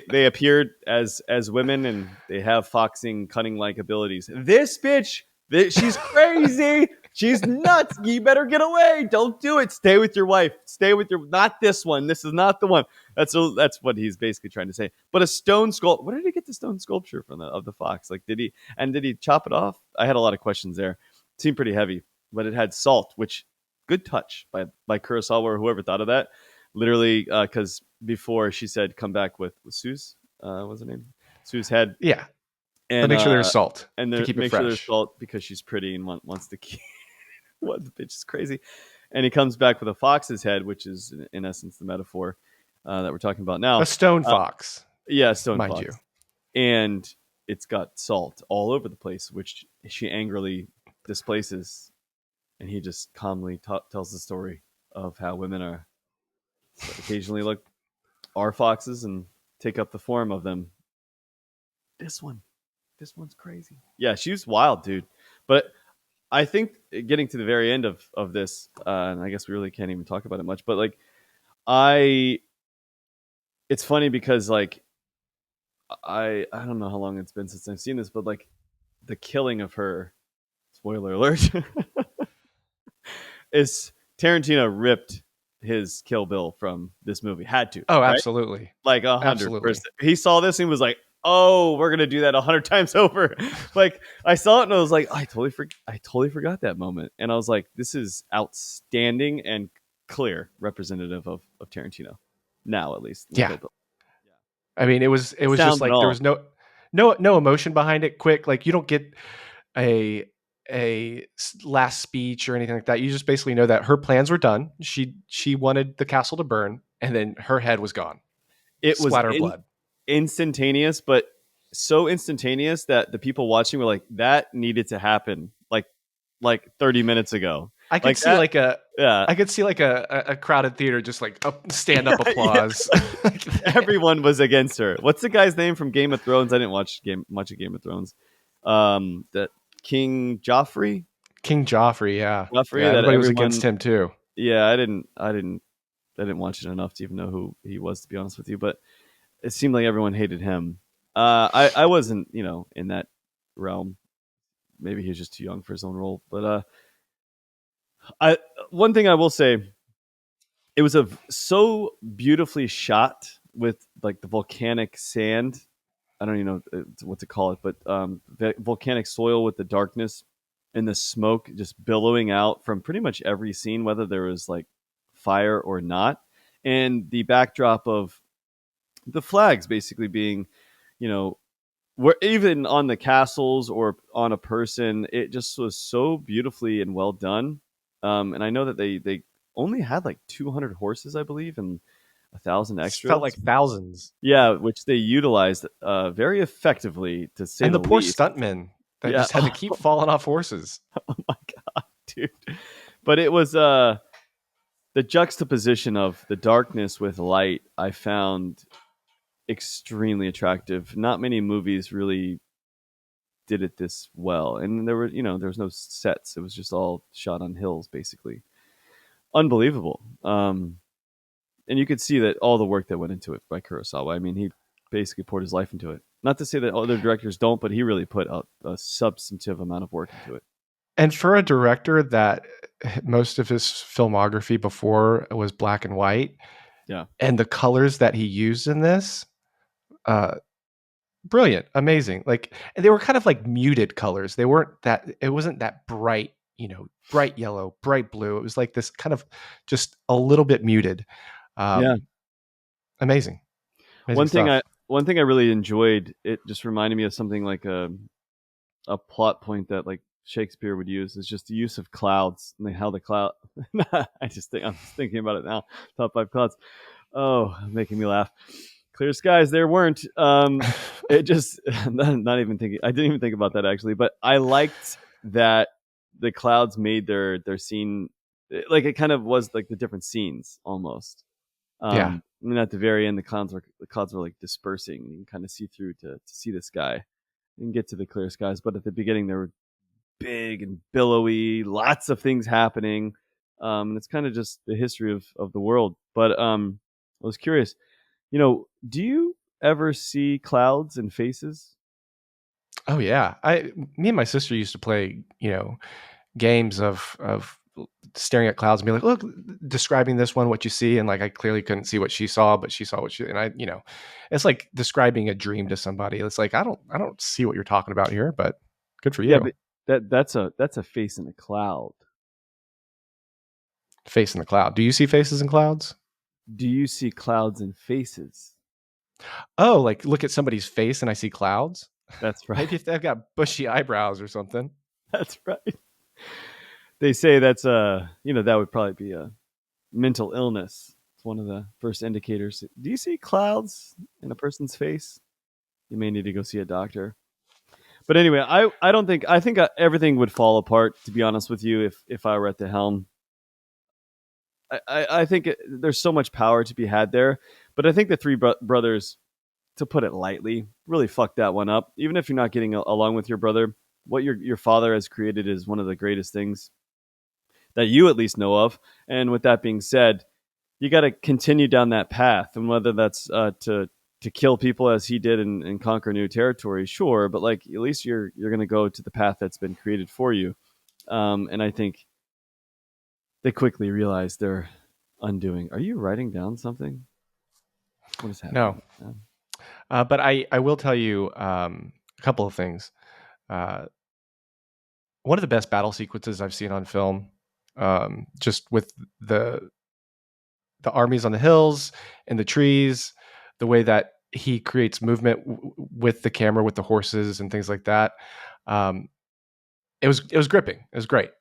they appeared as women and they have foxing, cunning like abilities. This bitch, she's crazy. She's nuts. You better get away. Don't do it. Stay with your wife. Stay with your. Not this one. This is not the one. That's what he's basically trying to say. But a stone sculpt. Where did he get the stone sculpture from of the fox? Like, did he chop it off? I had a lot of questions there. It seemed pretty heavy, but it had salt, which good touch by Kurosawa or whoever thought of that. Literally, because before she said come back with Sue's, what's her name? Sue's head, yeah. But and make sure there's salt to keep it make sure there's fresh. salt because she's pretty and wants to keep. What the bitch is crazy, and he comes back with a fox's head, which is in essence the metaphor that we're talking about A now. stone Uh, fox, yeah, stone mind you. fox, and it's got salt all over the place, which she angrily displaces, and he just calmly tells the story of how women are occasionally look are foxes and take up the form of them. This one, this one's crazy. Yeah, she was wild, dude. But I think getting to the very end of this, and I guess we really can't even talk about it much. But like, I, it's funny because like I don't know how long it's been since I've seen this, but like the killing of her, spoiler alert, is Tarantino ripped his Kill Bill from this movie. Had to, Oh, right? absolutely. Like Absolutely. 100%. He saw this and was like, "Oh, we're gonna do that 100 times over." Like I saw it and I was like, I totally forgot that moment, and I was like, "This is outstanding and clear representative of Tarantino." Now, at least in Yeah. Kill Bill, yeah, I mean, it was just sounds and like there all. was no emotion behind it. Quick, like you don't get a last speech or anything like that. You just basically know that her plans were done. She wanted the castle to burn, and then her head was gone. It was Splatter of blood. instantaneous, but so instantaneous that the people watching were like, "That needed to happen." Like 30 minutes ago. I could Like see that. like a Yeah. I could see like a crowded theater just like up, stand up Yeah. applause. Everyone was against her. What's the guy's name from Game of Thrones? I didn't watch much of Game of Thrones. That King Joffrey, King Joffrey, yeah. Yeah, Joffrey. That everybody was against everyone. him too. Yeah, I didn't watch it enough to even know who he was, to be honest with you. But it seemed like everyone hated him. I wasn't, in that realm. Maybe he was just too young for his own role. But I one thing I will say, it was so beautifully shot with like the volcanic sand. I don't even know what to call it, but volcanic soil with the darkness and the smoke just billowing out from pretty much every scene, whether there was like fire or not, and the backdrop of the flags basically being, you know, where even on the castles or on a person, it just was so beautifully and well done. And I know that they only had like 200 horses, I believe, and 1,000 Felt like extras. thousands. Yeah, which they utilized very effectively, to say And the the poor least. stuntmen that Yeah. just had to keep falling off horses. Oh my god, dude! But it was the juxtaposition of the darkness with light. I found extremely attractive. Not many movies really did it this well, and there was no sets. It was just all shot on hills, basically. Unbelievable. And you could see that all the work that went into it by Kurosawa. I mean, he basically poured his life into it. Not to say that other directors don't, but he really put a substantive amount of work into it. And for a director that most of his filmography before was black and white, Yeah, and the colors that he used in this, uh, brilliant, amazing. Like, and they were kind of like muted colors. They weren't that. It wasn't that bright, bright yellow, bright blue. It was like this kind of just a little bit muted. yeah. Um, amazing, amazing One thing I stuff. one thing I really enjoyed. It just reminded me of something like a plot point that like Shakespeare would use is just the use of clouds and how the cloud. I'm just thinking about it now. Top five clouds. Oh, making me laugh. Clear skies. There weren't. It just not even thinking. I didn't even think about that actually, but I liked that the clouds made their scene, like it kind of was like the different scenes almost. Yeah. And at the very end, the clouds were like dispersing. You can kind of see through to see the sky and get to the clear skies. But at the beginning, they were big and billowy, lots of things happening. And it's kind of just the history of the world. But I was curious, do you ever see clouds and faces? Oh yeah. Me and my sister used to play, games of staring at clouds and be like, look, describing this one, what you see, and like I clearly couldn't see what she saw, but she saw what she, and it's like describing a dream to somebody. It's like I don't see what you're talking about here, but good for Yeah, you. but that's a face in a cloud. Face in the cloud. Do you see faces in clouds? Do you see clouds and faces? Oh, like look at somebody's face and I see clouds. That's right. Maybe if they've got bushy eyebrows or something. That's right. They say that's that would probably be a mental illness. It's one of the first indicators. Do you see clouds in a person's face? You may need to go see a doctor. But anyway, I don't think I think everything would fall apart. To be honest with you, if I were at the helm, I think there's so much power to be had there. But I think the three brothers, to put it lightly, really fucked that one up. Even if you're not getting along with your brother, what your father has created is one of the greatest things that you at least know of. And with that being said, you got to continue down that path, and whether that's to kill people as he did and conquer new territory, sure, but like at least you're going to go to the path that's been created for you. And I think they quickly realize they're undoing. Are you writing down something? What is No, happening right now? but I will tell you a couple of things. Uh, One of the best battle sequences I've seen on film, just with the the armies on the hills and the trees, the way that he creates movement with the camera, with the horses and things like that. Um, it was gripping. It was great.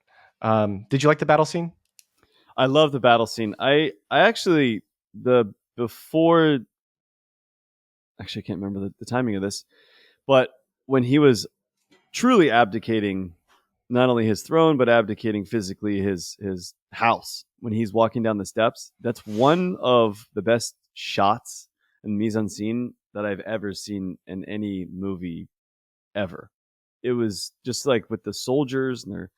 Did you like the battle scene? I love the battle scene. I actually the before actually I can't remember the timing of this, but when he was truly abdicating not only his throne but abdicating physically his house when he's walking down the steps, that's one of the best shots and mise en scene that I've ever seen in any movie ever. It was just like with the soldiers and their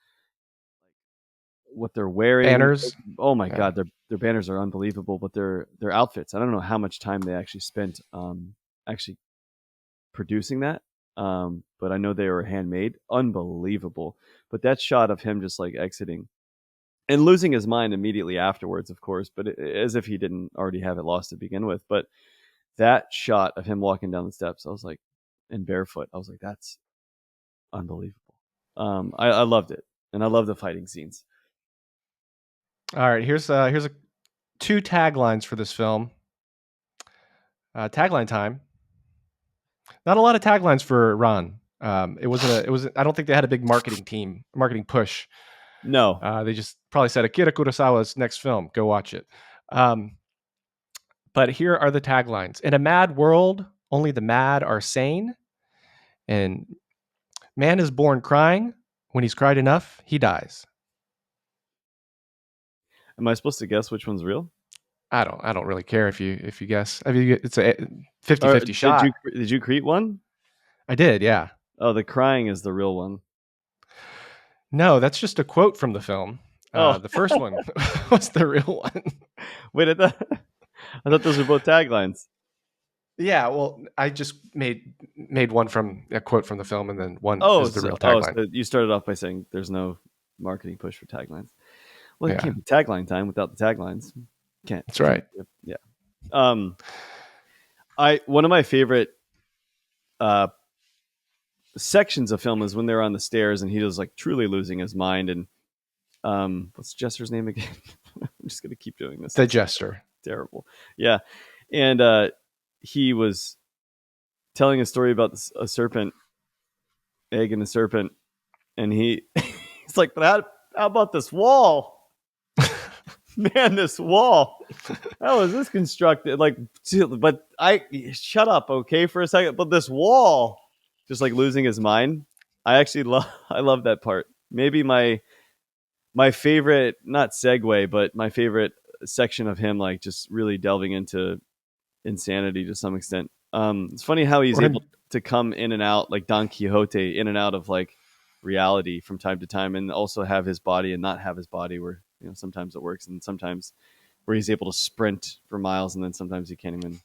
what they're wearing. Banners. Oh my Yeah. god, their banners are unbelievable, but their outfits. I don't know how much time they actually spent actually producing that. But I know they were handmade, unbelievable. But that shot of him just like exiting and losing his mind immediately afterwards, of course, but as if he didn't already have it lost to begin with. But that shot of him walking down the steps, I was like, and barefoot, I was like, that's unbelievable. I loved it, and I love the fighting scenes. All right. Here's a two taglines for this film. Tagline time. Not a lot of taglines for Ron. It wasn't a. It was. I don't think they had a big marketing team, marketing push. No, They just probably said Akira Kurosawa's next film. Go watch it. Um, but here are the taglines: In a mad world, only the mad are sane. And man is born crying. When he's cried enough, he dies. am I supposed to guess which one's real? I don't really care if you guess. I mean, it's a 50 Or 50 shot. did you create one? I did, yeah. Oh, the crying is the real one. No, that's just a quote from the film. Oh, The first one was the real one. wait, I thought those were both taglines. Yeah, well, I just made one from a quote from the film, and then one Oh, is the real so tagline. you started off by saying there's no marketing push for taglines. Well, it Yeah, can't be tagline time without the taglines. Can't. that's right. Yeah. Um, I one of my favorite uh sections of film is when they're on the stairs and he was like truly losing his mind. And what's Jester's name again? I'm just gonna keep doing this. The It's Jester. terrible. Yeah, and he was telling a story about a serpent egg and a serpent, and he's like, but how about this wall? Man, this wall. How is this constructed? Like, but I shut up, okay, for a second. But this wall, just like losing his mind. I actually love. I love that part. maybe my favorite, not segue, but my favorite section of him, like just really delving into insanity to some extent. It's funny how he's Or able in, to come in and out like Don Quixote, in and out of like reality from time to time, and also have his body and not have his body. Where sometimes it works, and sometimes where he's able to sprint for miles, and then sometimes he can't even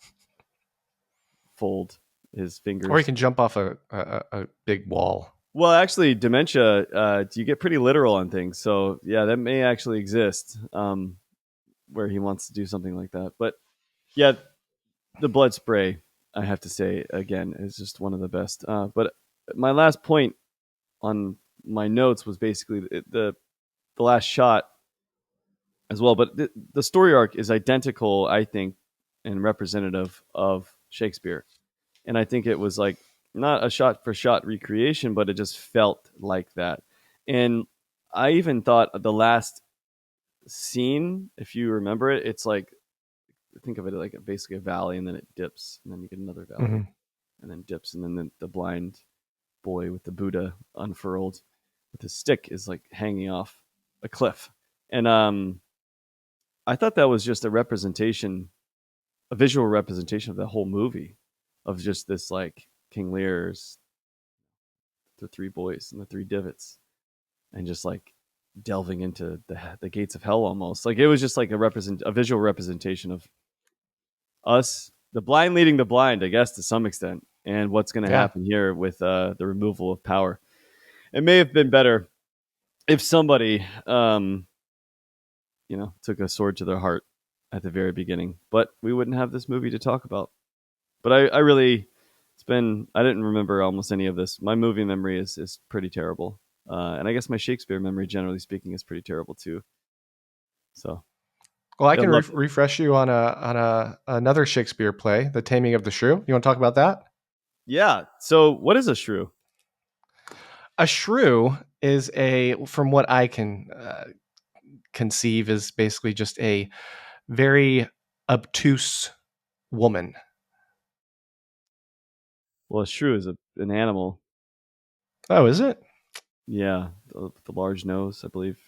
fold his or he fingers. can jump off a big wall. Well, actually, dementia, you get pretty literal on things. So, yeah, that may actually exist where he wants to do something like that. But yeah, the blood spray, I have to say, again, is just one of the best. But my last point on my notes was basically the last shot as well. But the story arc is identical, I think, and representative of Shakespeare. And I think it was like not a shot for shot recreation, but it just felt like that. And I even thought the last scene, if you remember it, it's like think of it like basically a valley, and then it dips, and then you get another valley, Hmm. and then dips, and then the blind boy with the Buddha unfurled with his stick is like hanging off a cliff. And I thought that was just a representation, a visual representation of the whole movie, of just this like King Lear's the three boys and the three divots, and just like delving into the gates of hell almost. Like it was just like a visual representation of us, the blind leading the blind, I guess, to some extent, and what's going to Yeah. happen here with the removal of power. It may have been better if somebody, took a sword to their heart at the very beginning, but we wouldn't have this movie to talk about. But I really, I didn't remember almost any of this. My movie memory is pretty terrible. And I guess my Shakespeare memory, generally speaking, is pretty terrible too. So Well, I I can loved it. refresh you on a another Shakespeare play, The Taming of the Shrew. You want to talk about that? Yeah. So what is a shrew? A shrew is from what I can conceive, is basically just a very obtuse woman. Well, a shrew is an animal. Oh, is it? Yeah, the large nose, I believe.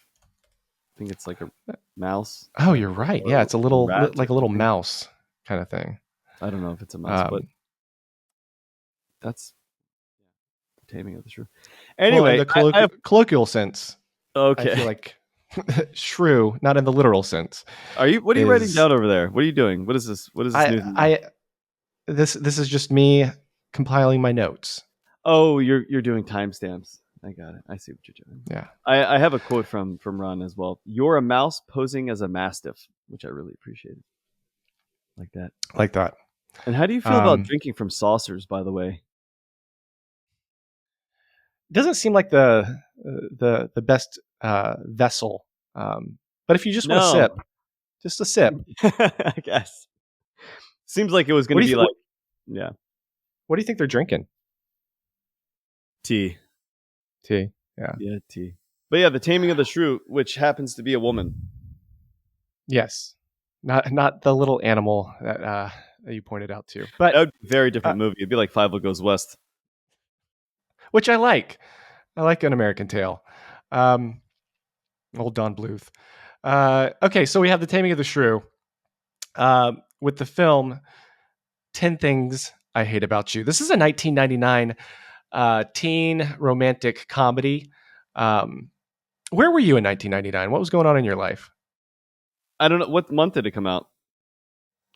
I think it's like a mouse Oh, you're right. Yeah, or it's a a little rat or like a little something. mouse kind of thing. I don't know if it's a mouse, but Um, that's the taming of the shrew. well, in Anyway, the I have colloquial sense, I okay. feel like shrew, not in the literal sense, Are you? What are you writing is down over there? What are you doing? What is this? What is this I new thing? I this is just me compiling my notes. Oh, you're doing timestamps. I got it. I see what you're doing. Yeah, I have a quote from Ron as well. You're a mouse posing as a mastiff, which I really appreciated. Like that. like that. And how do you feel about Um, drinking from saucers? By the way, doesn't seem like the best vessel. But if you just want to no. sip, just a sip. I guess seems like it was going What to do you be like what, yeah, what do you think they're drinking? tea. Tea. Yeah. Yeah, tea. But yeah, the taming of the shrew, which happens to be a woman. Yes. Not the little animal that you pointed out too, but That would be a very uh, different movie. It'd be like Five Goes West. which I like. I like An American Tail. Um, old Don Bluth. Okay, so we have The Taming of the Shrew. With the film 10 Things I Hate About You. This is a 1999 teen romantic comedy. Um, where were you in 1999? What was going on in your life? I don't know what month did it come out.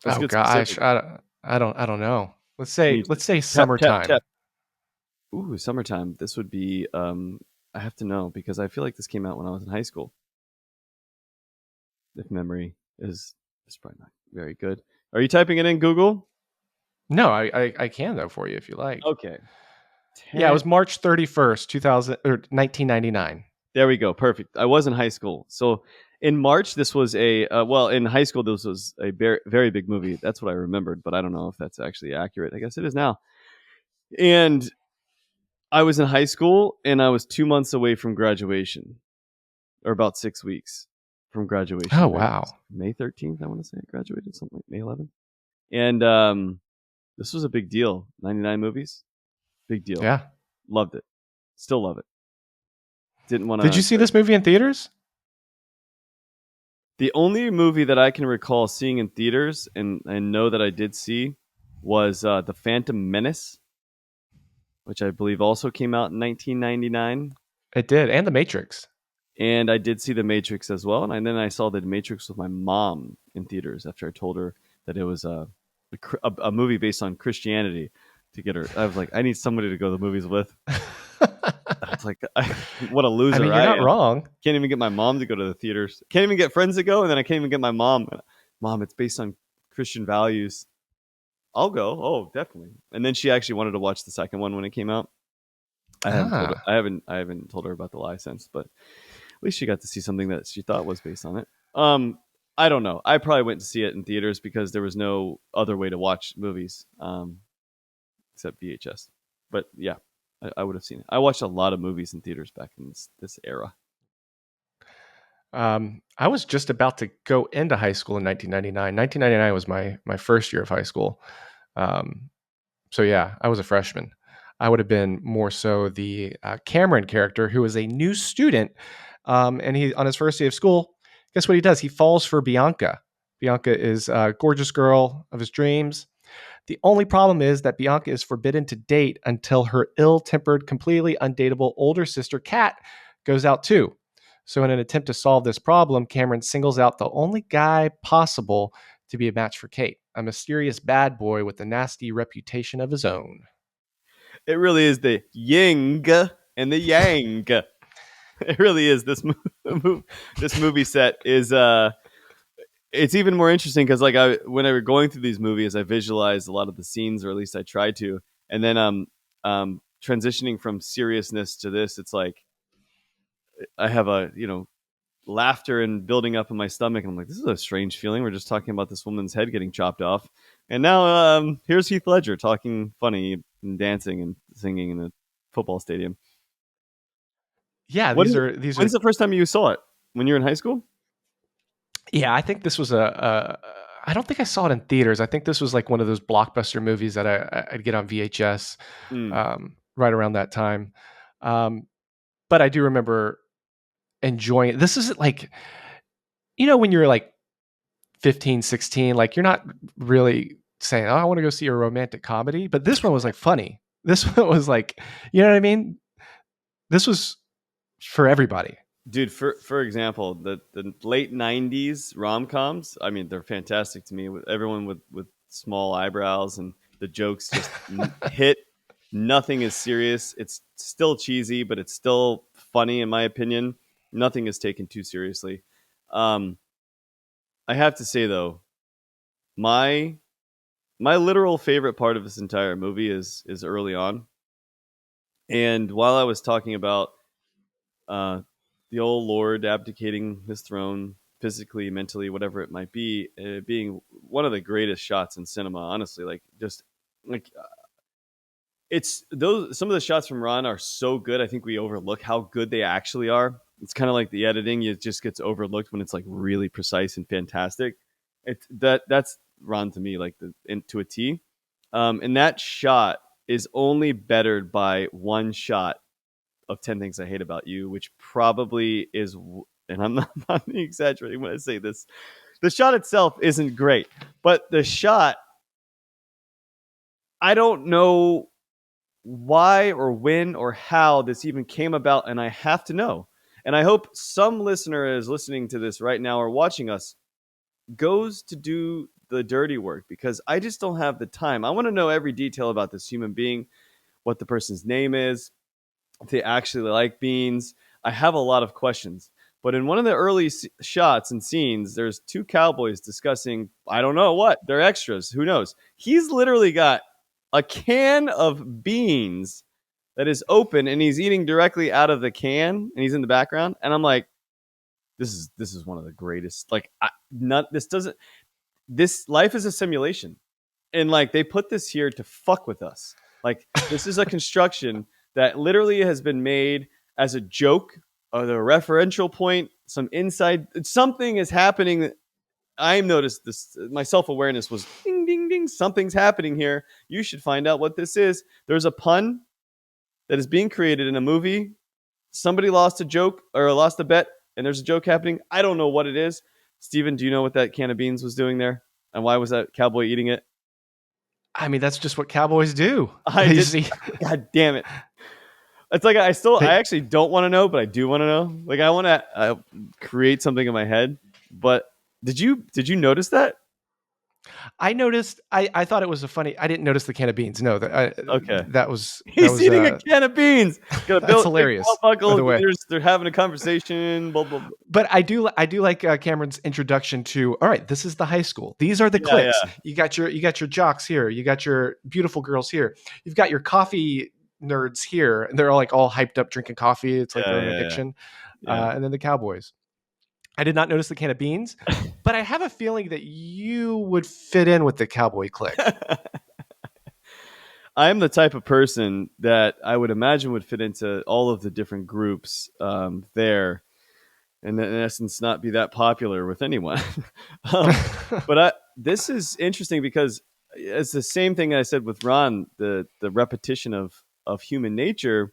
Let's Oh get specific. gosh, I don't know. Can you Let's say tap tap tap? summertime. Ooh, summertime. This would be. I have to know because I feel like this came out when I was in high school. If memory is probably not very good. Are you typing it in Google? No, I can though for you if you like. Okay. Yeah, it 10. was March 31st, 2000 or 1999. There we go. Perfect. I was in high school. So in March, this was in high school, this was a very, very big movie. That's what I remembered, but I don't know if that's actually accurate. I guess it is now. And I was in high school and I was 2 months away from graduation, or about 6 weeks from Oh graduation. wow. May 13th, I want to say I graduated, something like May 11th. And this was a big deal. 99 movies, big deal. Yeah. Loved it. Still love it. didn't want Did you to. see this movie in theaters? The only movie that I can recall seeing in theaters and know that I did see was The Phantom Menace, which I believe also came out in 1999. It did, and The Matrix. And I did see The Matrix as well. And then I saw The Matrix with my mom in theaters after I told her that it was a movie based on Christianity to get her. I was like, I need somebody to go to the movies with. I was like, what a I loser mean, you're I not am. wrong. Can't even get my mom to go to the theaters. Can't even get friends to go. And then I can't even get my mom. Mom, it's based on Christian values. I'll go. Oh, definitely. And then she actually wanted to watch the second one when it came out. I haven't told her. Ah. I haven't told her about the lie since, but at least she got to see something that she thought was based on it. Um, I don't know. I probably went to see it in theaters because there was no other way to watch movies except VHS. But yeah, I would have seen it. I watched a lot of movies in theaters back in this era. I was just about to go into high school in 1999. 1999 was my first year of high school. Um, so yeah, I was a freshman. I would have been more so the Cameron character, who is a new student, and he on his first day of school. Guess what he does? He falls for Bianca. Bianca is a gorgeous girl of his dreams. The only problem is that Bianca is forbidden to date until her ill-tempered, completely undateable older sister Kat goes out too. So, in an attempt to solve this problem, Cameron singles out the only guy possible to be a match for Kate, a mysterious bad boy with a nasty reputation of his own. It really is the yin and the yang. It really is. This movie set is it's even more interesting because like when I were going through these movies, I visualized a lot of the scenes, or at least I tried to, and then transitioning from seriousness to this, it's like I have a laughter and building up in my stomach, and I'm like, this is a strange feeling. We're just talking about this woman's head getting chopped off, and now here's Heath Ledger talking funny and dancing and singing in a football stadium. Yeah, What? these are When's the first time you saw it? When you were in high school? yeah, I think this was a I don't think I saw it in theaters. I think this was like one of those blockbuster movies that I'd get on VHS Mm. right around that time. But I do remember enjoying it. This is like, when you're like 15, 16, like you're not really saying, "Oh, I want to go see a romantic comedy." But this one was like funny. This one was like, you know what I mean? This was for everybody. Dude, for example, the late '90s rom coms. I mean, they're fantastic to me. With everyone with small eyebrows and the jokes just hit. Nothing is serious. It's still cheesy, but it's still funny in my opinion. Nothing is taken too seriously. Um, I have to say though, my my literal favorite part of this entire movie is early on. And while I was talking about uh, the old lord abdicating his throne physically, mentally, whatever it might be, being one of the greatest shots in cinema. Honestly, like just like it's those some of the shots from Ron are so good. I think we overlook how good they actually are. It's kind of like the editing; it just gets overlooked when it's like really precise and fantastic. That's Ron to me, like to a T. And that shot is only bettered by one shot of 10 Things I Hate About You, which probably is, and I'm not exaggerating when I say this, the shot itself isn't great, but the shot, I don't know why or when or how this even came about, and I have to know. And I hope some listener is listening to this right now or watching us goes to do the dirty work because I just don't have the time. I want to know every detail about this human being, what the person's name is, if they actually like beans. I have a lot of questions. But in one of the early shots and scenes, there's two cowboys discussing, I don't know what, they're extras. Who knows? He's literally got a can of beans that is open and he's eating directly out of the can and he's in the background. And I'm like, this is one of the greatest. Like, not this doesn't. This life is a simulation, and like they put this here to fuck with us. Like this is a construction that literally has been made as a joke or the referential point. Some inside something is happening. I noticed this. My self awareness was ding ding ding. Something's happening here. You should find out what this is. There's a pun that is being created in a movie somebody lost a joke or lost a bet, and there's a joke happening. I don't know what it is. Steven, do you know what that can of beans was doing there? And why was that cowboy eating it? I mean, that's just what cowboys do. I You did. see, God damn it. It's like I they, actually don't want to know, but I do want to know. Like I want to create something in my head. But did you notice that? I noticed. I thought it was a funny. I didn't notice the can of beans. No, Okay, that was he's eating a can of beans. Got a that's big belt hilarious. By buckle. the way, They're having a conversation. Blah blah blah. but I do like Cameron's introduction to. All right, this is the high school. These are the Yeah, cliques. yeah, You got your jocks here. You got your beautiful girls here. You've got your coffee nerds here, and they're all like all hyped up drinking coffee. It's like yeah, their own yeah, addiction. yeah. And then the Cowboys. I did not notice the can of beans, but I have a feeling that you would fit in with the cowboy clique. Yeah. I'm the type of person that I would imagine would fit into all of the different groups there, and in essence, not be that popular with anyone. um, this is interesting because it's the same thing I said with Ron. The repetition of human nature.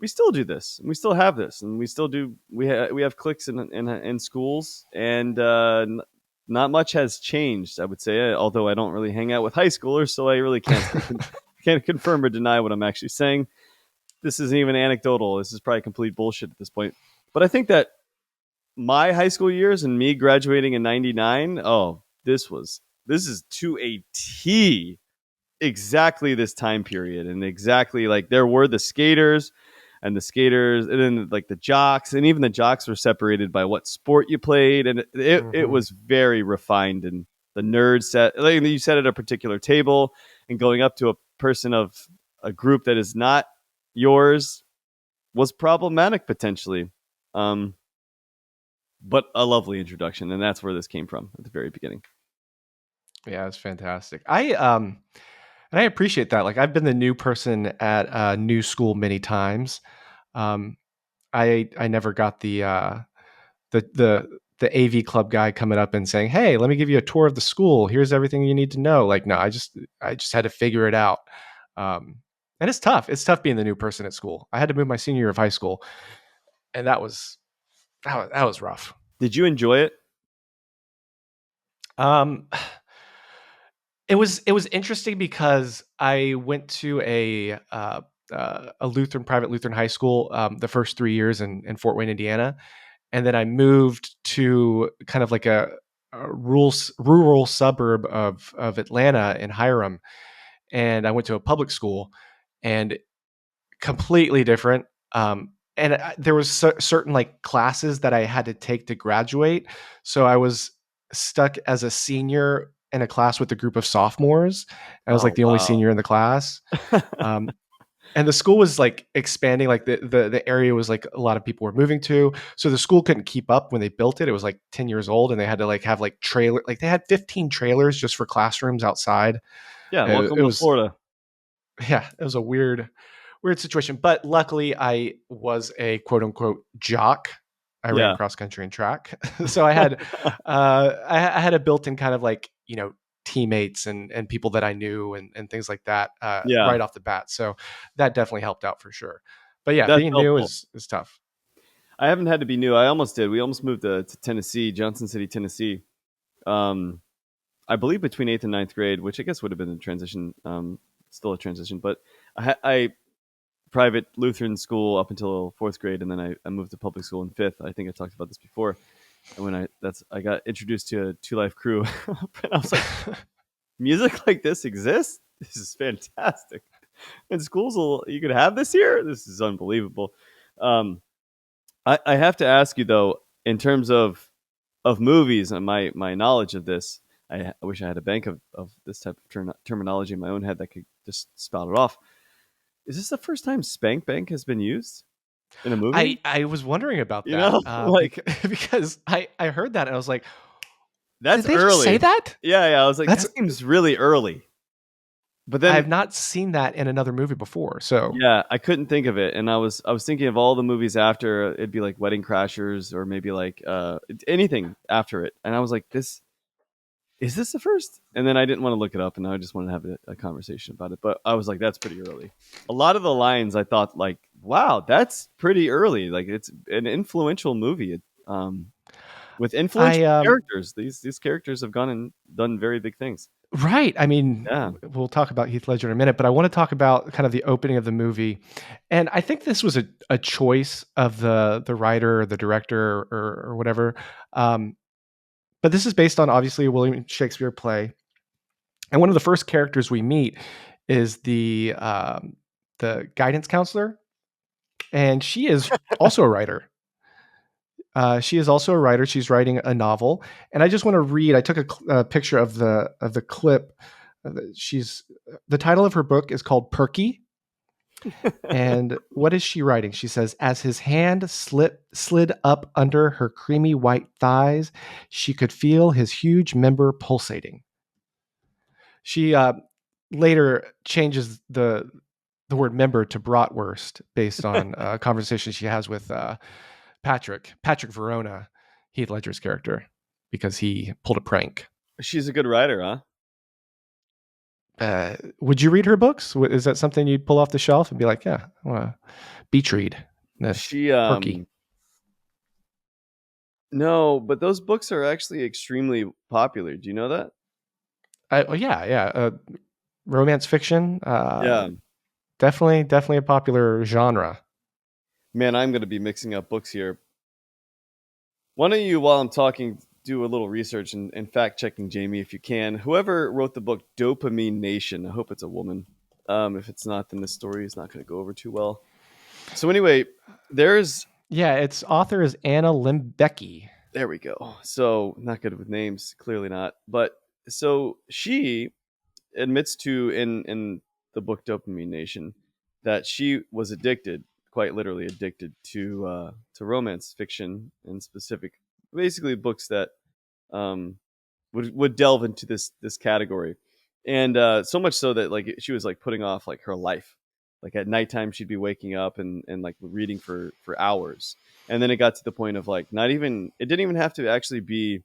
We still do this, and we still have this, and we still do. We have cliques in schools, and not much has changed. I would say, although I don't really hang out with high schoolers, so I really can't confirm or deny what I'm actually saying. This isn't even anecdotal. This is probably complete bullshit at this point. But I think that my high school years and me graduating in '99, oh, this is to a T exactly this time period, and exactly like there were the skaters and then like the jocks, and even the jocks were separated by what sport you played, and it Hmm. was very refined. And the nerds sat, like you sat at a particular table, and going up to a person of a group that is not yours was problematic potentially. um but a lovely introduction, and that's where this came from at the very beginning. Yeah, it's fantastic. And I appreciate that. Like I've been the new person at a new school many times. Um, I never got the AV club guy coming up and saying, "Hey, let me give you a tour of the school. Here's everything you need to know." Like, no, I just had to figure it out. And it's tough. It's tough being the new person at school. I had to move my senior year of high school, and that was rough. Did you enjoy it? Um, it was interesting because I went to a Lutheran private Lutheran high school the first 3 years in Fort Wayne, Indiana, and then I moved to kind of like a rural suburb of Atlanta in Hiram, and I went to a public school, and completely different. And there was certain like classes that I had to take to graduate, so I was stuck as a senior in a class with a group of sophomores. I was like Oh the only wow. senior in the class. Um, and the school was like expanding, like the area was like a lot of people were moving to, so the school couldn't keep up when they built it. It was like 10 years old, and they had to like have like trailer, like they had 15 trailers just for classrooms outside. Yeah, It welcome to was, Florida. yeah, it was a weird situation, but luckily I was a quote unquote jock. I ran Yeah. cross country and track, so I had a built-in kind of like, teammates and people that I knew and things like that, Yeah, right off the bat. So that definitely helped out for sure. But yeah, that's being new helpful. is tough. I haven't had to be new. I almost did. We almost moved to Tennessee, Johnson City, Tennessee. Um, I believe between eighth and ninth grade, which I guess would have been a transition, still a transition. But I private Lutheran school up until fourth grade, and then I moved to public school in fifth. I think I talked about this before. And when I got introduced to a Two Life Crew, and I was like, music like this exists. This is fantastic. And schools you could have this here. This is unbelievable. Um, I have to ask you though, in terms of movies and my knowledge of this, I wish I had a bank of this type of terminology in my own head that could just spout it off. Is this the first time Spank Bank has been used in a movie? I was wondering about You that, know, like because I heard that and I was like, that's did they just say early. that? Yeah, yeah. I was like, That's that seems really early. But I then, have not seen that in another movie before. So yeah, I couldn't think of it, and I was thinking of all the movies after. It'd be like Wedding Crashers, or maybe like anything after it, and I was like, this is this the first? And then I didn't want to look it up, and I just wanted to have a conversation about it. But I was like, that's pretty early. A lot of the lines I thought like Wow, that's pretty early. Like it's an influential movie. With influential I characters. These characters have gone and done very big things. Right. I mean, Yeah. we'll talk about Heath Ledger in a minute, but I want to talk about kind of the opening of the movie. And I think this was a choice of the writer or the director or whatever. Um, but this is based on obviously a William Shakespeare play. And one of the first characters we meet is the guidance counselor, and she is also a writer. She is also a writer. She's writing a novel, and I just want to read. I took a picture of the clip. She's the title of her book is called Perky, and what is she writing? She says, "As his hand slid up under her creamy white thighs, she could feel his huge member pulsating." She later changes the word member to bratwurst based on a conversation she has with Patrick Verona, Heath Ledger's character, because he pulled a prank. She's a good writer, huh? Would you read her books? Is that something you'd pull off the shelf and be like, yeah, I want to beach read this She Perky? no, but those books are actually extremely popular. Do you know that? Oh yeah, yeah. Romance fiction, Yeah. definitely a popular genre. Man, I'm going to be mixing up books here. Why don't you, while I'm talking, do a little research and fact checking Jamie if you can. Whoever wrote the book Dopamine Nation, I hope it's a woman. If it's not, then this story is not going to go over too well. So anyway, there's Yeah, its author is Anna Lembecki. there we go. So not good with names, clearly not. But so she admits to in the book Dopamine Nation that she was addicted, quite literally addicted to romance fiction and specific, basically books that um, would delve into this category, and so much so that like she was like putting off like her life. Like at nighttime, she'd be waking up and like reading for hours, and then it got to the point of like not even it didn't even have to actually be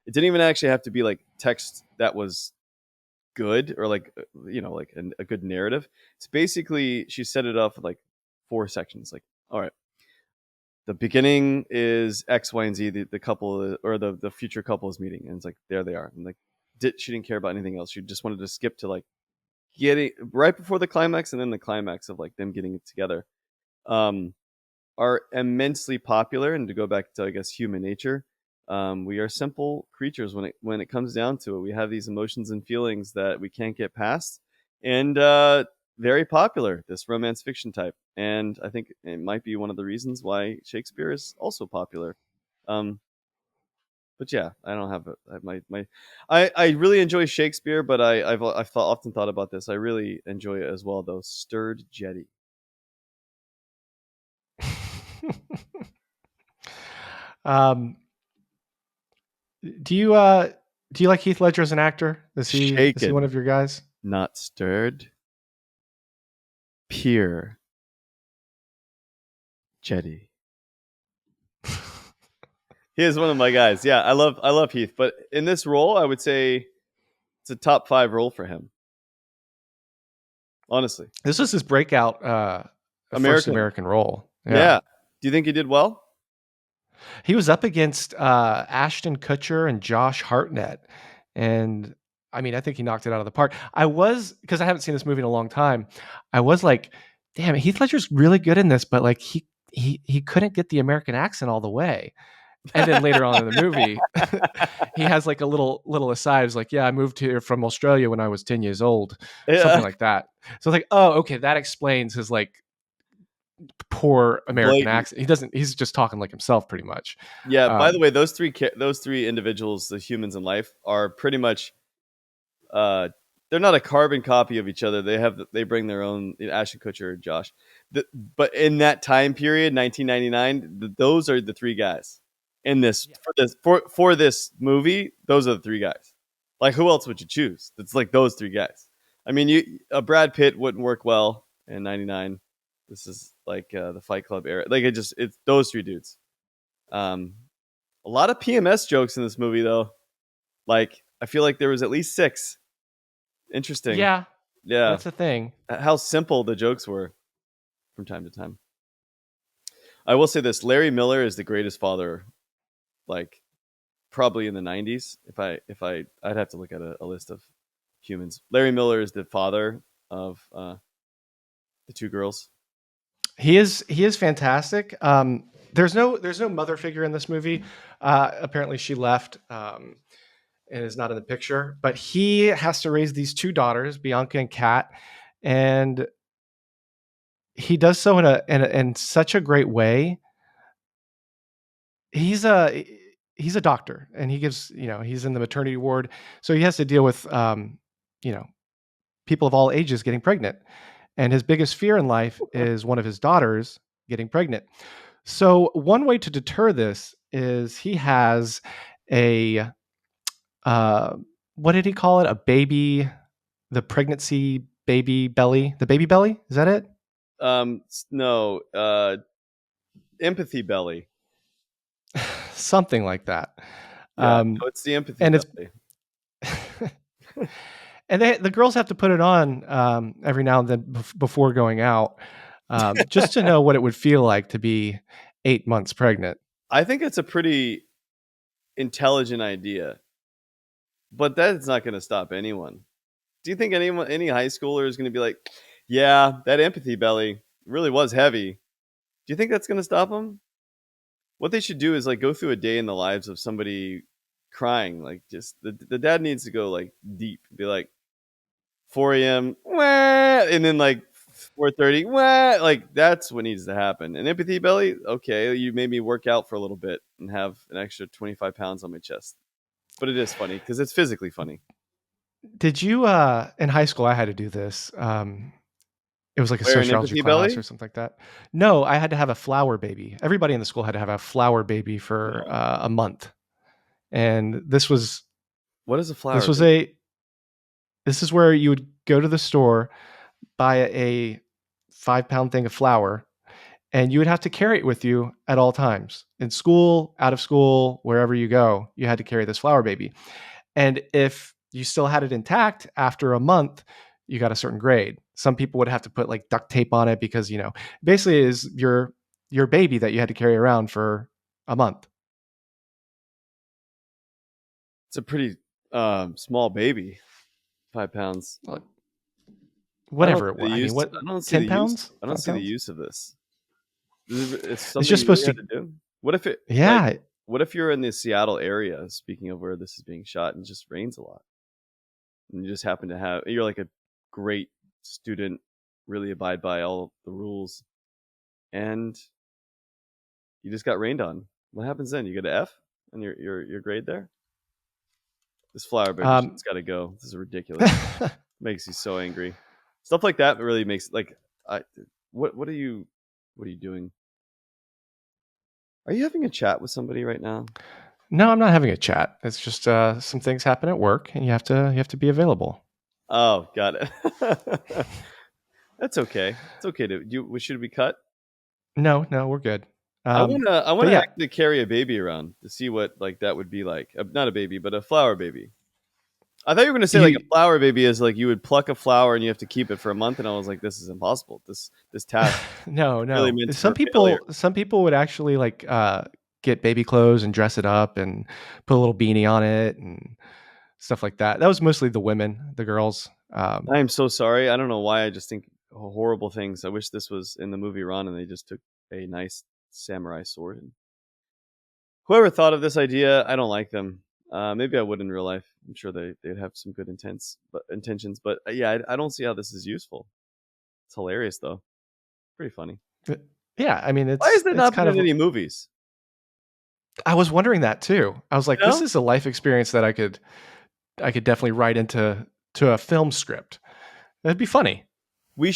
it didn't even actually have to be like text that was good or like like a good narrative. It's basically she set it up with like four sections. Like, all right, the beginning is X, Y, and Z. The couple or the future couple is meeting, and it's like there they are. And like she didn't care about anything else. She just wanted to skip to like getting right before the climax, and then the climax of like them getting it together. Um, are immensely popular. And to go back to I guess human nature, we are simple creatures when it comes down to it. We have these emotions and feelings that we can't get past, and very popular this romance fiction type. And I think it might be one of the reasons why Shakespeare is also popular. Um, but yeah, I don't have my I really enjoy Shakespeare, but often thought about this. I really enjoy it as well, though. Stirred Jetty. um, do you do you like Heath Ledger as an actor? Is he one Shaken, of your guys? not stirred. Pure Jetty. He is one of my guys. Yeah, I love Heath, but in this role, I would say it's a top 5 role for him. Honestly, This was his breakout first American. American role. Yeah. Yeah. Do you think he did well? He was up against Ashton Kutcher and Josh Hartnett. And I mean, I think he knocked it out of the park. I was, because I haven't seen this movie in a long time, I was like, damn, Heath Ledger's really good in this, but like he couldn't get the American accent all the way. And then later on in the movie, he has like a little aside. It's like, yeah, I moved here from Australia when I was 10 years old, something Yeah. like that. So it's like, oh, okay, that explains his like poor American Blatant. accent. He's just talking like himself pretty much. Yeah. By the Um, way, those three individuals, the humans in life, are pretty much uh, they're not a carbon copy of each other. They bring their own Ashton Kutcher, Josh. But in that time period, 1999, those are the three guys in this Yeah. for this movie. Those are the three guys. Like who else would you choose? It's like those three guys. I mean, a Brad Pitt wouldn't work well in '99. This is like the Fight Club era. Like it's those three dudes. Um, a lot of PMS jokes in this movie though. Like I feel like there was at least six. Interesting. Yeah, Yeah. that's a thing. How simple the jokes were. from time to time. I will say this: Larry Miller is the greatest father, like probably in the '90s. I'd have to look at a list of humans. Larry Miller is the father of the two girls. He is fantastic. There's no mother figure in this movie. Apparently, she left and is not in the picture. But he has to raise these two daughters, Bianca and Kat, and he does so in such a great way. He's a he's a doctor, and he gives he's in the maternity ward, so he has to deal with you know people of all ages getting pregnant, and his biggest fear in life is one of his daughters getting pregnant. So one way to deter this is he has a uh, what did he call it? A baby, the pregnancy baby belly, the baby belly. Is that it? No, empathy belly. Something like that. Yeah, Um, no, it's the empathy and it's belly. and the girls have to put it on every now and then before going out, just to know what it would feel like to be 8 months pregnant. I think it's a pretty intelligent idea, but that's not going to stop anyone. Do you think any high schooler is going to be like, yeah, that empathy belly really was heavy? Do you think that's going to stop them? What they should do is like go through a day in the lives of somebody crying. Like just the dad needs to go like deep, be like 4 a.m. Wah, and then like 4:30. Like that's what needs to happen. And empathy belly, okay, you made me work out for a little bit and have an extra 25 pounds on my chest. But it is funny because it's physically funny. Did you in high school? I had to do this. It was like a Wear an sociology empathy class or belly? something like that. No, I had to have a flower baby. Everybody in the school had to have a flower baby for No. a month, and What is a this flower was baby? a this is where you would go to the store, buy a 5 pound thing of flour, and you would have to carry it with you at all times in school, out of school, wherever you go. You had to carry this flower baby, and if you still had it intact after a month, you got a certain grade. Some people would have to put like duct tape on it because basically it is your baby that you had to carry around for a month. It's a pretty small baby. 5 pounds. Like, I don't whatever it see the was. I mean, use. what, I don't see 10 the use. pounds, I don't 5 see the pounds? use of this. It's It's something just you supposed really to, had to do. What if it like? yeah. What if you're in the Seattle area? Speaking of where this is being shot, and it just rains a lot, and you just happen to have you're like a great student, really abide by all the rules, and you just got rained on. What happens then? You get an F on your grade there. This flower baby Um, shit's got to go. This is ridiculous. Makes you so angry. Stuff like that really makes like I. What are you doing? Are you having a chat with somebody right now? no, I'm not having a chat. It's just some things happen at work, and you have to be available. Oh, got it. That's okay. It's okay to you. Should we cut? No, no, we're good. I wanna I But wanna yeah, actually carry a baby around to see what like that would be like. Not a baby, but a flower baby. I thought you were gonna say like you a flower baby is like you would pluck a flower and you have to keep it for a month, and I was like, this is impossible. This task no, really no. meant Some for failure. people some people would actually like get baby clothes and dress it up and put a little beanie on it and stuff like that. That was mostly the women, the girls. I am so sorry. I don't know why I just think horrible things. I wish this was in the movie Ron and they just took a nice samurai sword. And whoever thought of this idea, I don't like them. Maybe I would in real life. I'm sure they'd have some good intentions, but yeah, I don't see how this is useful. It's hilarious though. Pretty funny. But yeah, I mean Why has it's that it's not been kind in of any movies? I was wondering that too. I was You like, this know, is a life experience that I could definitely write into a film script. That'd be funny. we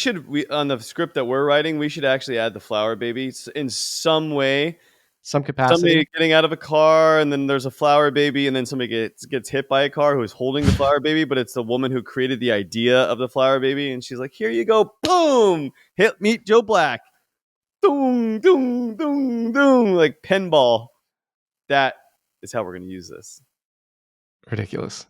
on the script that we're writing, we should actually add the flower baby in some way. Some Somebody capacity. getting out of a car, and then there's a flower baby, and then somebody gets hit by a car who's holding the flower baby, but it's the woman who created the idea of the flower baby, and she's like, "Here you go, boom, hit meet Joe Black, doom, doom, doom, doom, like pinball." That is how we're gonna use this. Ridiculous.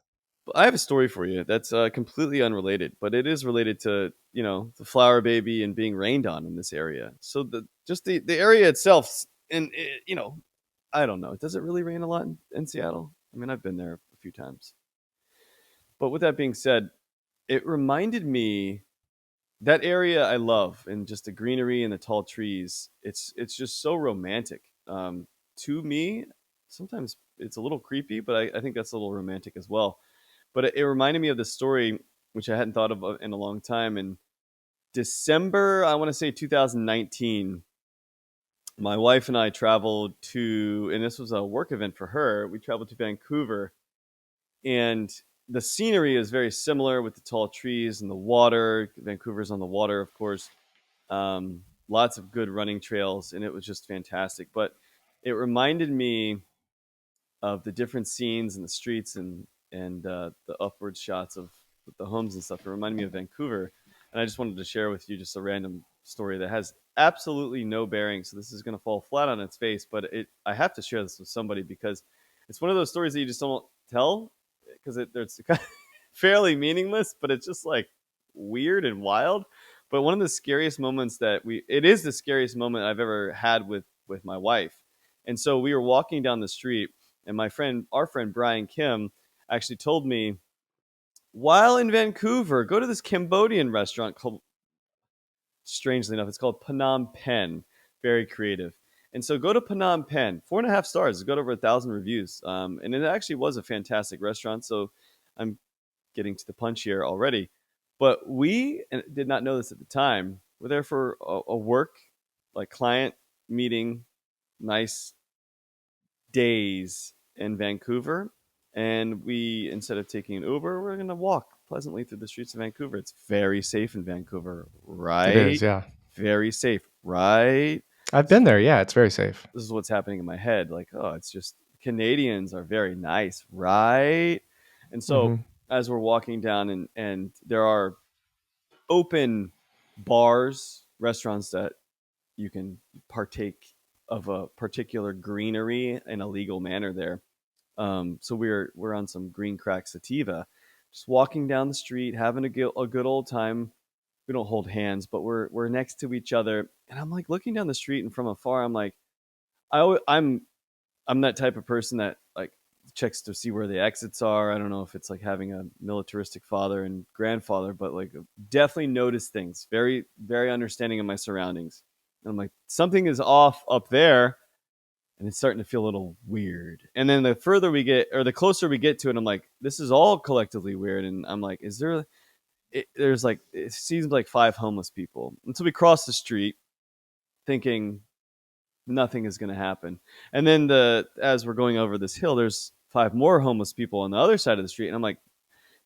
I have a story for you that's completely unrelated, but it is related to the flower baby and being rained on in this area. So the area itself, and I don't know. Does it really rain a lot in Seattle? I mean, I've been there a few times. But with that being said, it reminded me that area I love, and just the greenery and the tall trees. It's just so romantic. To me, sometimes it's a little creepy, but I think that's a little romantic as well. But it reminded me of this story which I hadn't thought of in a long time. In December, I want to say 2019, my wife and I traveled to, and this was a work event for her. We traveled to Vancouver, and the scenery is very similar with the tall trees and the water. Vancouver's on the water, of course. Lots of good running trails, and it was just fantastic. But it reminded me of the different scenes in the streets, and the upward shots of the homes and stuff. It reminded me of Vancouver, and I just wanted to share with you just a random story that has absolutely no bearing. So this is going to fall flat on its face, but I have to share this with somebody because it's one of those stories that you just don't tell because it's fairly meaningless, but it's just like weird and wild. But one of the scariest moments that it is the scariest moment I've ever had with my wife. And so we were walking down the street, and our friend Brian Kim, actually told me while in Vancouver, go to this Cambodian restaurant called, strangely enough, it's called Phnom Penh. Very creative. And so go to Phnom Penh, 4.5 stars. It's got over 1,000 reviews, and it actually was a fantastic restaurant. So I'm getting to the punch here already. But we did not know this at the time. We're there for a work, like client meeting, nice days in Vancouver, and we, instead of taking an Uber, we're going to walk pleasantly through the streets of Vancouver. It's very safe in Vancouver, It right? is, yeah. Very safe, right? I've been there. Yeah, it's very safe. This is what's happening in my head. Like, oh, it's just Canadians are very nice, right? And so Hmm. as we're walking down, and there are open bars, restaurants that you can partake of a particular greenery in a legal manner there. So we're on some green crack sativa, just walking down the street, having a good old time. We don't hold hands, but we're next to each other, and I'm like looking down the street, and from afar, I'm like, I'm that type of person that like checks to see where the exits are. I don't know if it's like having a militaristic father and grandfather, but like definitely notice things. Very very understanding of my surroundings. And I'm like, something is off up there, and it's starting to feel a little weird. And then the further we get, or the closer we get to it, I'm like, this is all collectively weird. And I'm like, is there? There's like, it seems like five homeless people. And so we cross the street, thinking nothing is going to happen. And then as we're going over this hill, there's five more homeless people on the other side of the street, and I'm like,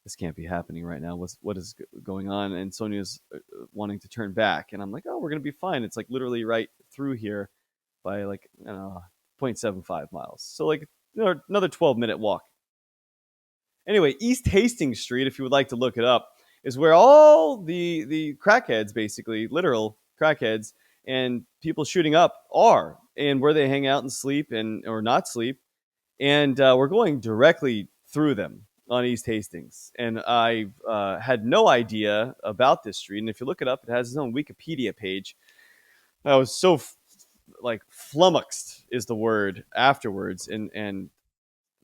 this can't be happening right now. What is going on? And Sonia's wanting to turn back, and I'm like, oh, we're going to be fine. It's like literally right through here by like, I don't know, 0.75 miles. So like, another 12-minute walk. Anyway, East Hastings Street, if you would like to look it up, is where all the crackheads, basically literal crackheads and people shooting up are, and where they hang out and sleep and or not sleep. And we're going directly through them on East Hastings, and I had no idea about this street. And if you look it up, it has its own Wikipedia page. I was so like flummoxed is the word afterwards, and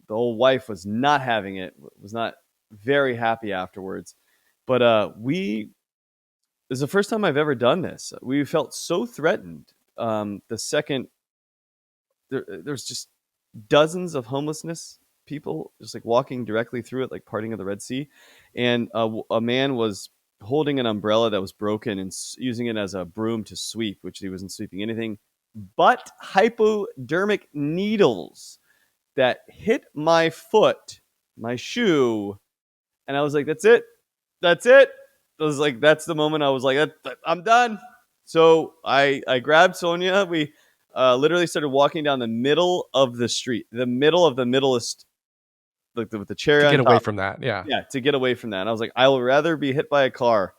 the old wife was not having it, was not very happy afterwards. But this is the first time I've ever done this. We felt so threatened. The second there's just dozens of homelessness people just like walking directly through it, like parting of the Red Sea, and a man was holding an umbrella that was broken and using it as a broom to sweep, which he wasn't sweeping anything but hypodermic needles that hit my foot, my shoe, and I was like, "That's it, that's it." I was like, "That's the moment." I was like, "I'm done." So I grabbed Sonia. We literally started walking down the middle of the street, the middle of the middleest, like with the cherry To on get away top. from that. Yeah. Yeah, to get away from that. And I was like, I will rather be hit by a car.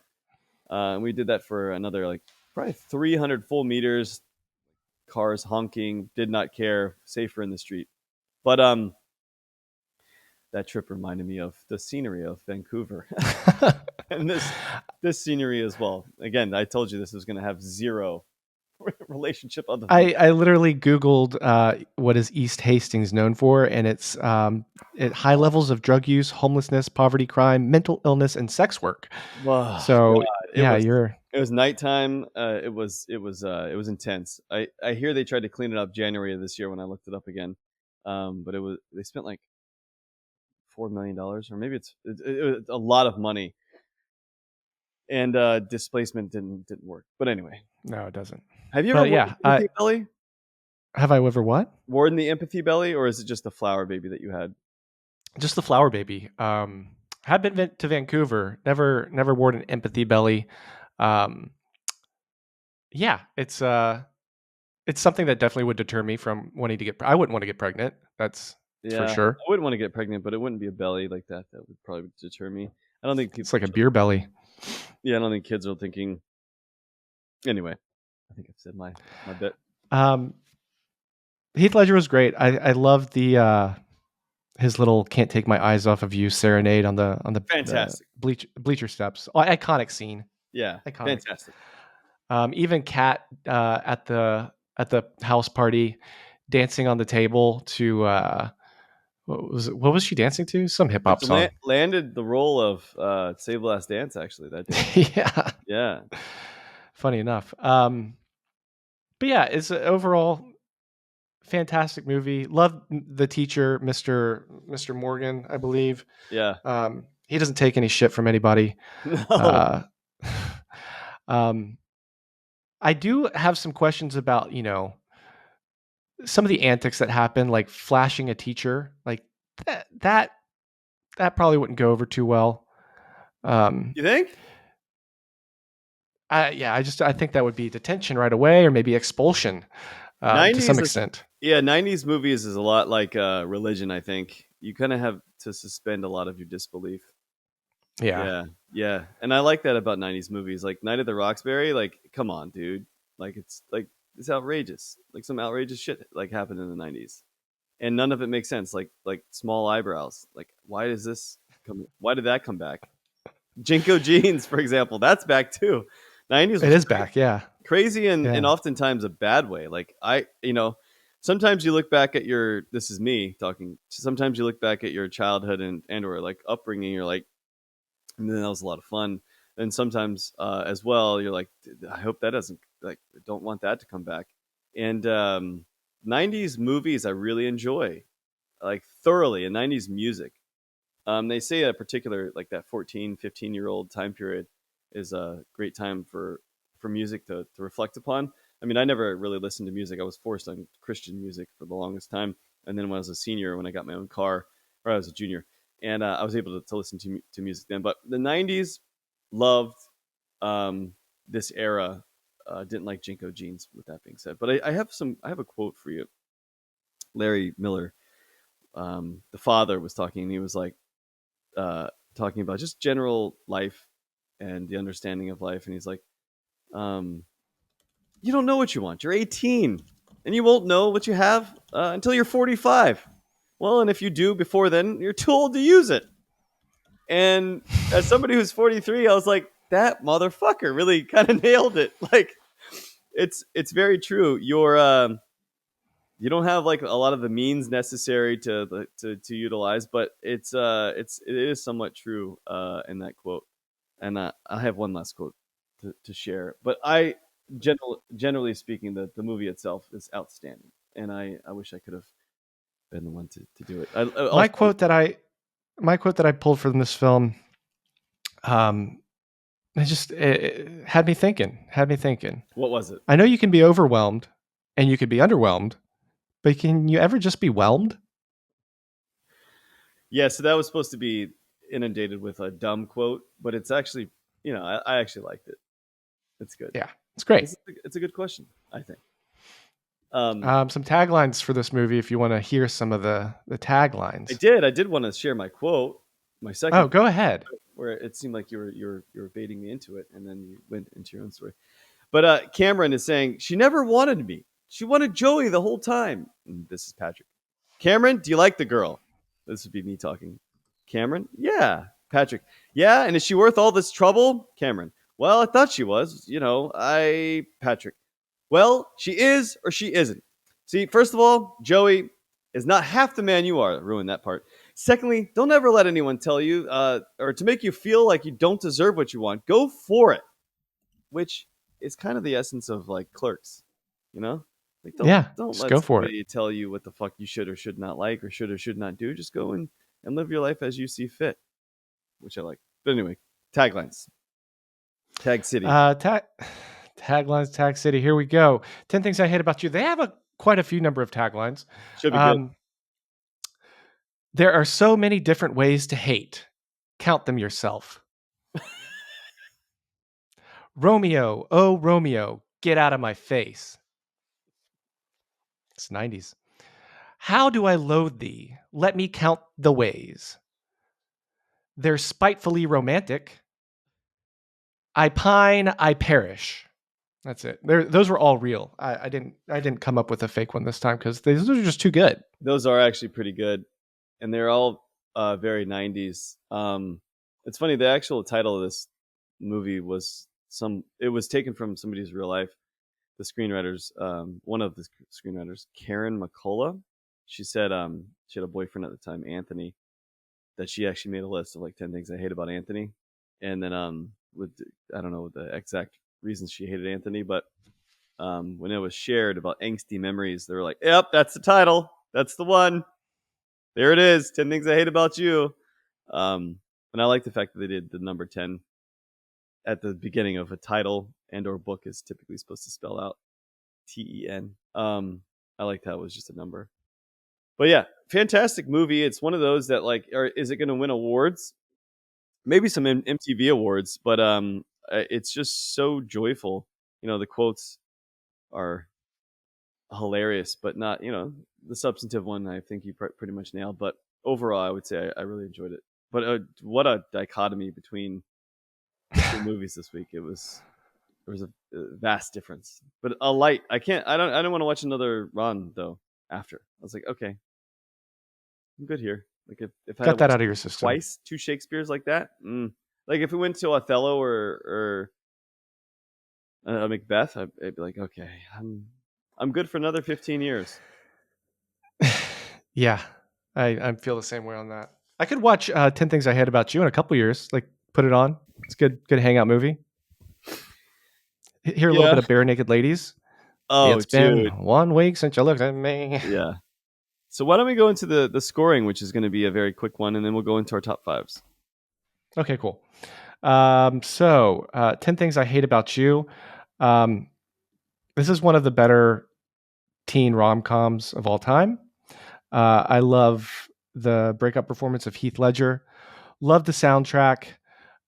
And we did that for another like probably 300 full meters. Cars honking, did not care, safer in the street. But that trip reminded me of the scenery of Vancouver and this scenery as well. Again, I told you this was going to have zero relationship other than I literally Googled what is East Hastings known for, and it's high levels of drug use, homelessness, poverty, crime, mental illness, and sex work. oh So god, yeah, you're it was nighttime. It was intense. I hear they tried to clean it up January of this year when I looked it up again. But it was they spent like $4 million, or maybe it was a lot of money, and displacement didn't work. But anyway, no, it doesn't. have you ever But worn yeah, the empathy belly? have I ever what? Worn the empathy belly, or is it just the flower baby that you had? Just the flower baby. Have been to Vancouver. Never worn an empathy belly. Um, yeah, it's something that definitely would deter me from wanting to get. I wouldn't want to get pregnant. That's for Yeah, sure. I wouldn't want to get pregnant, but it wouldn't be a belly like that. That would probably deter me. I don't think people. It's like a beer belly. Yeah, I don't think kids are thinking. Anyway, I think I've said my bit. Um, Heath Ledger was great. I love the his little "Can't Take My Eyes Off of You" serenade on the Fantastic. bleacher steps. Oh, iconic scene. Yeah, Iconic. fantastic. Even Kat at the house party dancing on the table to what was she dancing to? Some hip hop song. Landed the role of Save the Last Dance actually that day. Yeah. Yeah, Funny enough. But yeah, it's an overall fantastic movie. Love the teacher, Mr. Morgan, I believe. yeah. He doesn't take any shit from anybody. No, Uh, um, I do have some questions about, some of the antics that happen, like flashing a teacher, like that that probably wouldn't go over too well. Um, you think? I think that would be detention right away, or maybe expulsion to some 90s is extent. Yeah, 90s movies is a lot like religion. I think you kind of have to suspend a lot of your disbelief. Yeah, Yeah, yeah, and I like that about 90s movies, like Night at the Roxbury. Like, come on, dude, like it's outrageous. Like some outrageous shit like happened in the 90s, and none of it makes sense. Like small eyebrows. Like, why did that come back? Jinko jeans, for example, that's back too. 90s it was is back. Yeah, crazy, and yeah. oftentimes a bad way. Like sometimes you look back at your this is me talking. Sometimes you look back at your childhood and or like upbringing. You're like, and then that was a lot of fun. And sometimes as well, you're like, I hope that doesn't like don't want that to come back. And 90s movies I really enjoy like thoroughly, and 90s music. They say a particular like that 14, 15-year-old time period is a great time for music to reflect upon. I mean, I never really listened to music. I was forced on Christian music for the longest time. And then when I was a senior, when I got my own car, or I was a junior, and I was able to listen to music then. But the 90s loved um, this era. Didn't like Jinko jeans, with that being said. But I have a quote for you. Larry Miller, the father, was talking, and he was like, talking about just general life and the understanding of life. And he's like, um, you don't know what you want. You're 18, and you won't know what you have until you're 45. Well, and if you do before then, you're too old to use it. And as somebody who's 43, I was like, that motherfucker really kind of nailed it. Like, it's very true. You don't have like a lot of the means necessary to utilize, but it is somewhat true in that quote. And I have one last quote to share, but generally speaking, the movie itself is outstanding, and I wish I could have been the one to do it. I My also, quote that I my quote that I pulled from this film, um, it had me thinking. Had me thinking. what was it? I know you can be overwhelmed, and you could be underwhelmed, but can you ever just be whelmed? Yeah, so that was supposed to be inundated with a dumb quote, but it's actually, I actually liked it. It's good. Yeah, it's great. It's a good question, I think. Um, Some taglines for this movie, if you want to hear some of the taglines. I did want to share my quote, my second, Oh, go ahead. where it seemed like you were baiting me into it, and then you went into your own story. But Cameron is saying she never wanted me. She wanted Joey the whole time. And this is Patrick. Cameron, do you like the girl? This would be me talking. Cameron? Yeah. Patrick? Yeah. And is she worth all this trouble? Cameron? Well, I thought she was. Patrick. Well, she is or she isn't. See, first of all, Joey is not half the man you are. Ruin that part. Secondly, don't ever let anyone tell you or to make you feel like you don't deserve what you want. Go for it, which is kind of the essence of like Clerks, you know? Like Yeah, don't just let go for it. somebody tell you what the fuck you should or should not like or should not do. Just go and live your life as you see fit, which I like. But anyway, taglines. Tag City. Tag taglines, Tag City. Here we go. 10 things I hate about you. They have quite a few number of taglines. Should be good. Um, there are so many different ways to hate. Count them yourself. Romeo, oh Romeo, get out of my face. It's 90s. How do I loathe thee? Let me count the ways. They're spitefully romantic. I pine, I perish. That's it. Those were all real. I didn't come up with a fake one this time because those are just too good. Those are actually pretty good, and they're all very '90s. It's funny. The actual title of this movie was some. It was taken from somebody's real life. The screenwriters, one of the screenwriters, Karen McCullough. She said she had a boyfriend at the time, Anthony, that she actually made a list of like 10 things I hate about Anthony, and then with I don't know the exact reasons she hated Anthony, but when it was shared about angsty memories, they were like, "Yep, that's the title. That's the one. There it is. 10 things I hate about you." And I like the fact that they did the number 10 at the beginning of a title and or book is typically supposed to spell out TEN. I liked how it was just a number. But yeah, fantastic movie. It's one of those that like, is it going to win awards? Maybe some MTV awards, but it's just so joyful. The quotes are hilarious, but not the substantive one. I think you pretty much nailed. But overall, I would say I really enjoyed it. But what a dichotomy between the two movies this week. There was a vast difference, but a light. I don't want to watch another run though. After I was like, okay, I'm good here. Like if I had to Got that watch out of your system. twice two Shakespeare's like that, like if we went to Othello or Macbeth, I'd be like, okay, I'm good for another 15 years. Yeah, I feel the same way on that. I could watch 10 Things I Hate About You in a couple years. Like, put it on. It's a good hangout movie. Hear a little Yeah. bit of Bare Naked Ladies. Oh, It's been dude. 1 week since you looked at me. Yeah. So why don't we go into the scoring, which is going to be a very quick one, and then we'll go into our top fives. Okay, cool. 10 Things I Hate About You. Um, this is one of the better teen rom-coms of all time. I love the breakup performance of Heath Ledger. Love the soundtrack.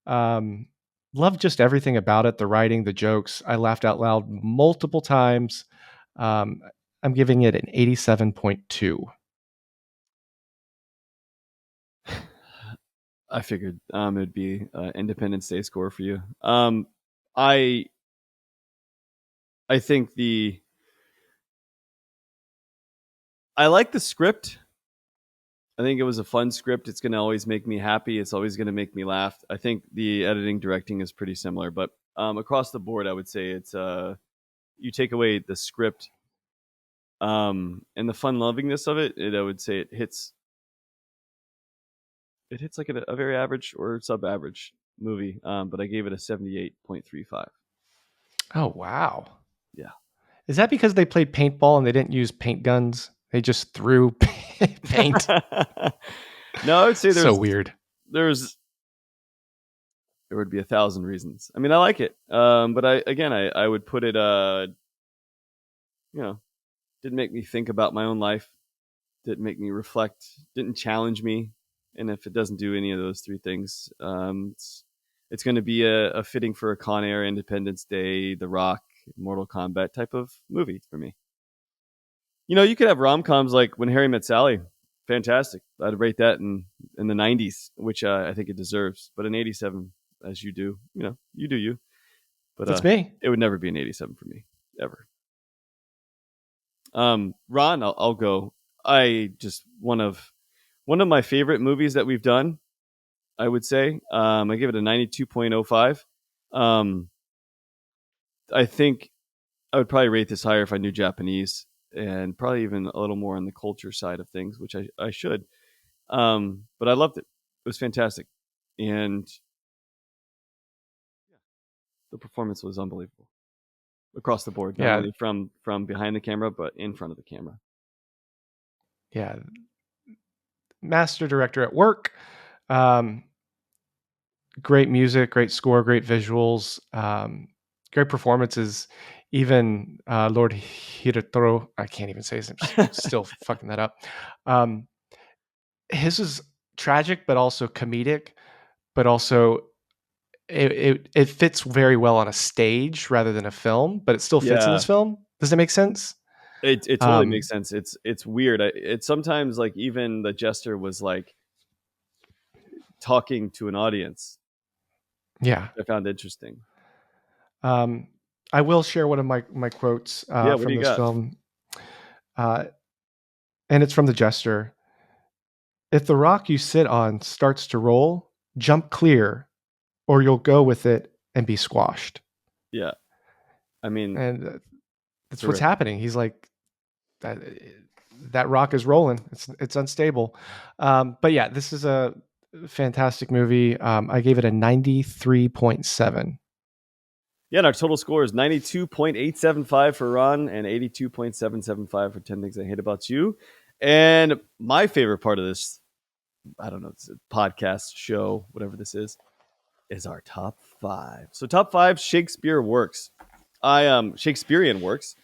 Um, love just everything about it. The writing, the jokes. I laughed out loud multiple times. Um, I'm giving it an 87.2. I figured it'd be Independence Day score for you. I I think I like the script. I think it was a fun script. It's going to always make me happy. It's always going to make me laugh. I think the editing directing is pretty similar, but across the board, I would say it's you take away the script and the fun lovingness of it. I would say it hits like a very average or sub average movie. But I gave it a 78.35. Oh, wow. Yeah. Is that because they played paintball and they didn't use paint guns? They just threw paint. No, I would say So weird. there's there would be 1,000 reasons. I mean, I like it, but I would put it you know didn't make me think about my own life, didn't make me reflect, didn't challenge me, and if it doesn't do any of those three things, it's going to be a fitting for a Con Air, Independence Day, The Rock, Mortal Kombat type of movie for me. You could have rom coms like When Harry Met Sally. Fantastic. I'd rate that in the 90s, which I think it deserves. But an 87, as you do, you do you. But That's me. it would never be an 87 for me, ever. Ron, I'll go. I just one of one of my favorite movies that we've done. I would say I give it a 92.05. Um, I think I would probably rate this higher if I knew Japanese and probably even a little more on the culture side of things, which I should. But I loved it. It was fantastic, and the performance was unbelievable across the board. Not Yeah, only from behind the camera, but in front of the camera. yeah. Master director at work. Um, Great music, great score, great visuals, great performances. Even Lord Hirotoro, I can't even say his name. Still fucking that up. Um, his is tragic, but also comedic, but also it fits very well on a stage rather than a film, but it still fits in Yeah, this film. Does that make sense? it totally Um, makes sense. It's weird. It's sometimes like even the jester was like talking to an audience, yeah. which I found interesting. Um, I will share one of my quotes Yeah, what do from you this got? film, uh, and it's from the jester. If the rock you sit on starts to roll, jump clear, or you'll go with it and be squashed. Yeah, I mean, And that's what's terrific. happening. He's like, that, that rock is rolling. It's unstable. But yeah, this is a fantastic movie. I gave it a 93.7. Yeah, and our total score is 92.875 for Ron and 82.775 for 10 Things I Hate About You. And my favorite part of this, I don't know, it's a podcast, show, whatever this is our top five. So top five Shakespeare works. Shakespearean works.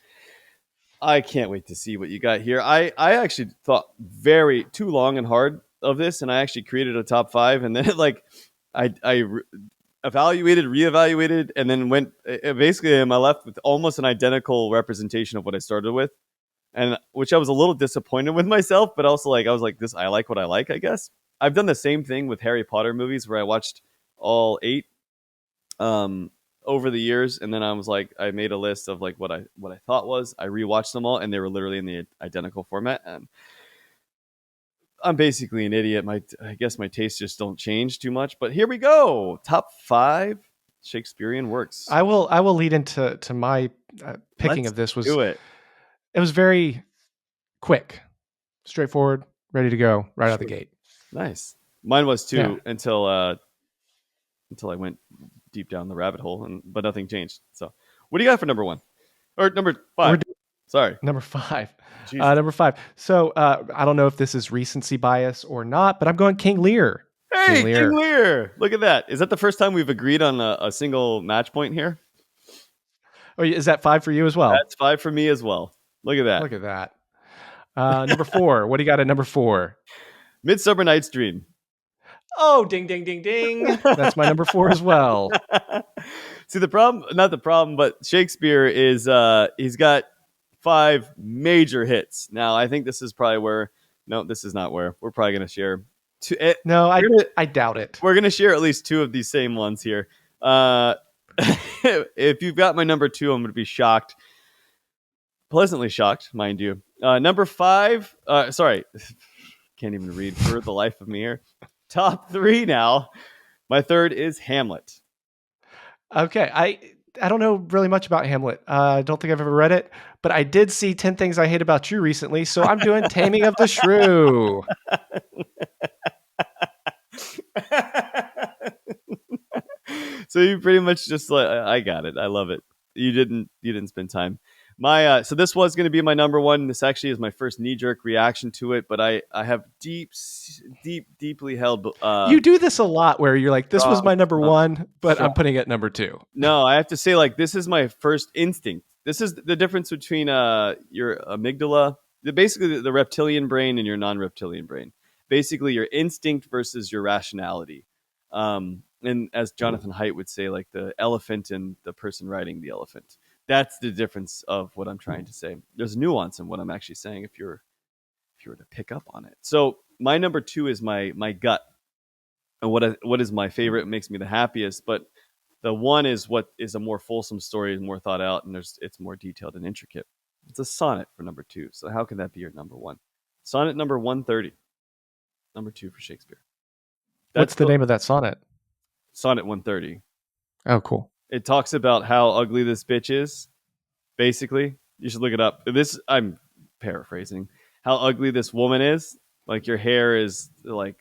I can't wait to see what you got here. I actually thought very too long and hard of this, and I actually created a top five, and then I evaluated, reevaluated, and then went. Basically, am I left with almost an identical representation of what I started with, and which I was a little disappointed with myself, but also like I was like, this I like what I like. I guess I've done the same thing with Harry Potter movies, where I watched all eight um, over the years, and then I was like, I made a list of like what I thought was. I rewatched them all, and they were literally in the identical format, and I'm basically an idiot. I guess my tastes just don't change too much. But here we go. Top five Shakespearean works. I will lead into my picking Let's of this. Was do it. It was very quick, straightforward, ready to go right out of the Sure. gate. Nice. Mine was Yeah, too until I went deep down the rabbit hole, and but nothing changed. So, what do you got for number one or number we're five? Sorry, number five. Jesus. Number five. So I don't know if this is recency bias or not, but I'm going King Lear. King Hey, King Lear. Lear! Look at that. Is that the first time we've agreed on a single match point here? Oh, is that five for you as well? That's five for me as well. Look at that. Look at that. Number four. What do you got at number four? Midsummer Night's Dream. Oh, ding, ding, ding, ding. That's my number four as well. See the problem, not the problem, but Shakespeare is he's got five major hits. Now I think this is probably where no, this is not where we're probably gonna share two, No, we're gonna I doubt it. we're gonna share at least two of these same ones here. If you've got my number two, I'm gonna be shocked. Pleasantly shocked, mind you. Number five, sorry, can't even read for the life of me here. Top three now. My third is Hamlet. Okay, I don't know really much about Hamlet. I don't think I've ever read it, but I did see 10 Things I Hate About You recently, so I'm doing Taming of the Shrew. So you pretty much just like I got it. I love it. You didn't spend time. My so this was going to be my number one. This actually is my first knee jerk reaction to it, but I have deeply held You do this a lot where you're like, this was strong my number strong one, but strong. I'm putting it number two. No, I have to say like this is my first instinct. This is the difference between your amygdala, basically the reptilian brain and your non-reptilian brain. Basically your instinct versus your rationality. And as Jonathan Haidt would say, like the elephant and the person riding the elephant. That's the difference of what I'm trying to say. There's nuance in what I'm actually saying if you were to pick up on it. So my number two is my gut, and what is my favorite makes me the happiest. But the one is what is a more fulsome story, more thought out, and it's more detailed and intricate. It's a sonnet for number two. So how can that be your number one? Sonnet number 130. Number 2 for Shakespeare. What's That's the the name of that sonnet? Sonnet 130. Oh, cool. It talks about how ugly this bitch is. Basically, you should look it up. This I'm paraphrasing. How ugly this woman is. Like your hair is like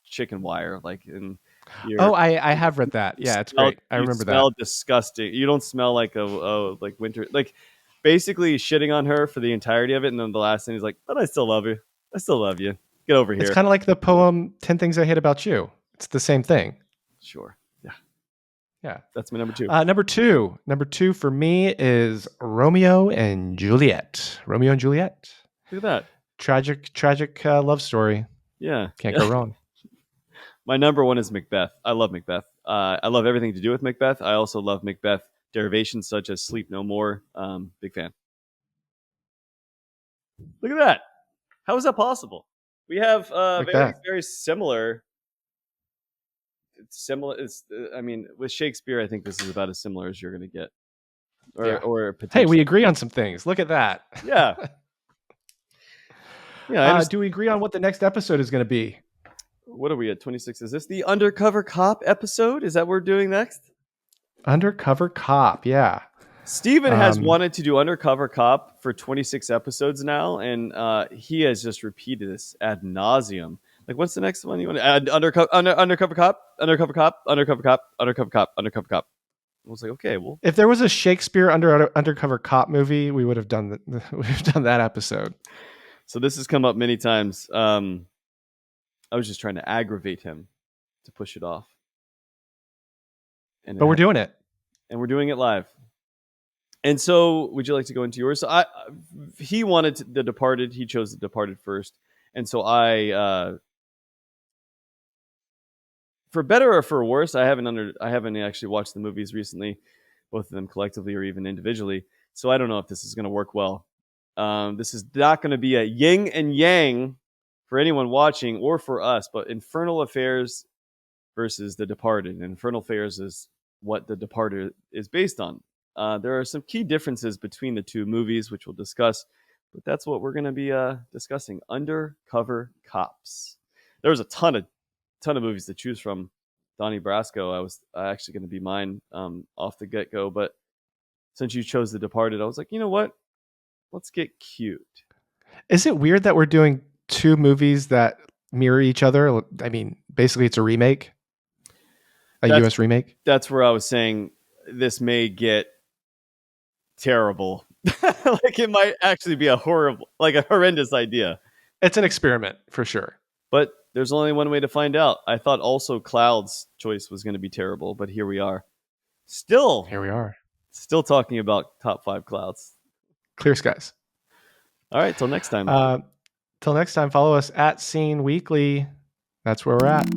chicken wire. Like and Oh, you're I have read that. you Yeah, it's smell great. I you remember that. smell disgusting. You don't smell like a like winter like basically shitting on her for the entirety of it, and then the last thing is like, but I still love you. I still love you. Get over It's here. kind of like the poem 10 Things I Hate About You. It's the same thing. Sure. Yeah. Yeah. That's my number 2. Number two for me is Romeo and Juliet. Romeo and Juliet. Look at that. Tragic love story. Yeah. Can't Yeah. go wrong. My number 1 is Macbeth. I love Macbeth. I love everything to do with Macbeth. I also love Macbeth derivations such as Sleep No More. Big fan. Look at that. How is that possible? We have Like very that. very similar. It's similar. It's I mean, with Shakespeare, I think this is about as similar as you're going to get, Yeah. or Hey, we potentially. agree on some things. Look at that. Yeah. Yeah. I understand. Do we agree on what the next episode is going to be? What are we at? 26. Is this the undercover cop episode? Is that what we're doing next? Undercover Cop. Yeah. Steven has Um, wanted to do Undercover Cop for 26 episodes now, and he has just repeated this ad nauseum. Like, what's the next one you want to add? Undercover Cop, Undercover Cop, Undercover Cop, Undercover Cop, Undercover Cop. I was like, okay, well, if there was a Shakespeare undercover cop movie, we would have done we've done that episode. so this has come up many times. I was just trying to aggravate him to push it off, and But we're doing it. and we're doing it live. And so, would you like to go into yours? So he wanted The Departed. He chose The Departed first, and so for better or for worse, I haven't actually watched the movies recently, both of them collectively or even individually. So I don't know if this is going to work well. This is not going to be a yin and yang for anyone watching or for us, but Infernal Affairs versus The Departed. And Infernal Affairs is what The Departed is based on. There are some key differences between the two movies, which we'll discuss, but that's what we're going to be discussing. Undercover Cops. There was a ton of movies to choose from. Donnie Brasco, I was actually going to be mine off the get go, but since you chose The Departed, I was like, you know what? Let's get cute. Is it weird that we're doing two movies that mirror each other? I mean, basically, it's a remake, a That's U.S. remake. that's where I was saying this may get terrible. Like it might actually be a horrendous idea. It's an experiment for sure. But there's only one way to find out. I thought also Cloud's choice was going to be terrible, but here we are. Still, Here we are. still talking about top 5 Clouds. Clear skies. All right, till next time. Till next time, follow us at Scene Weekly. That's where we're at.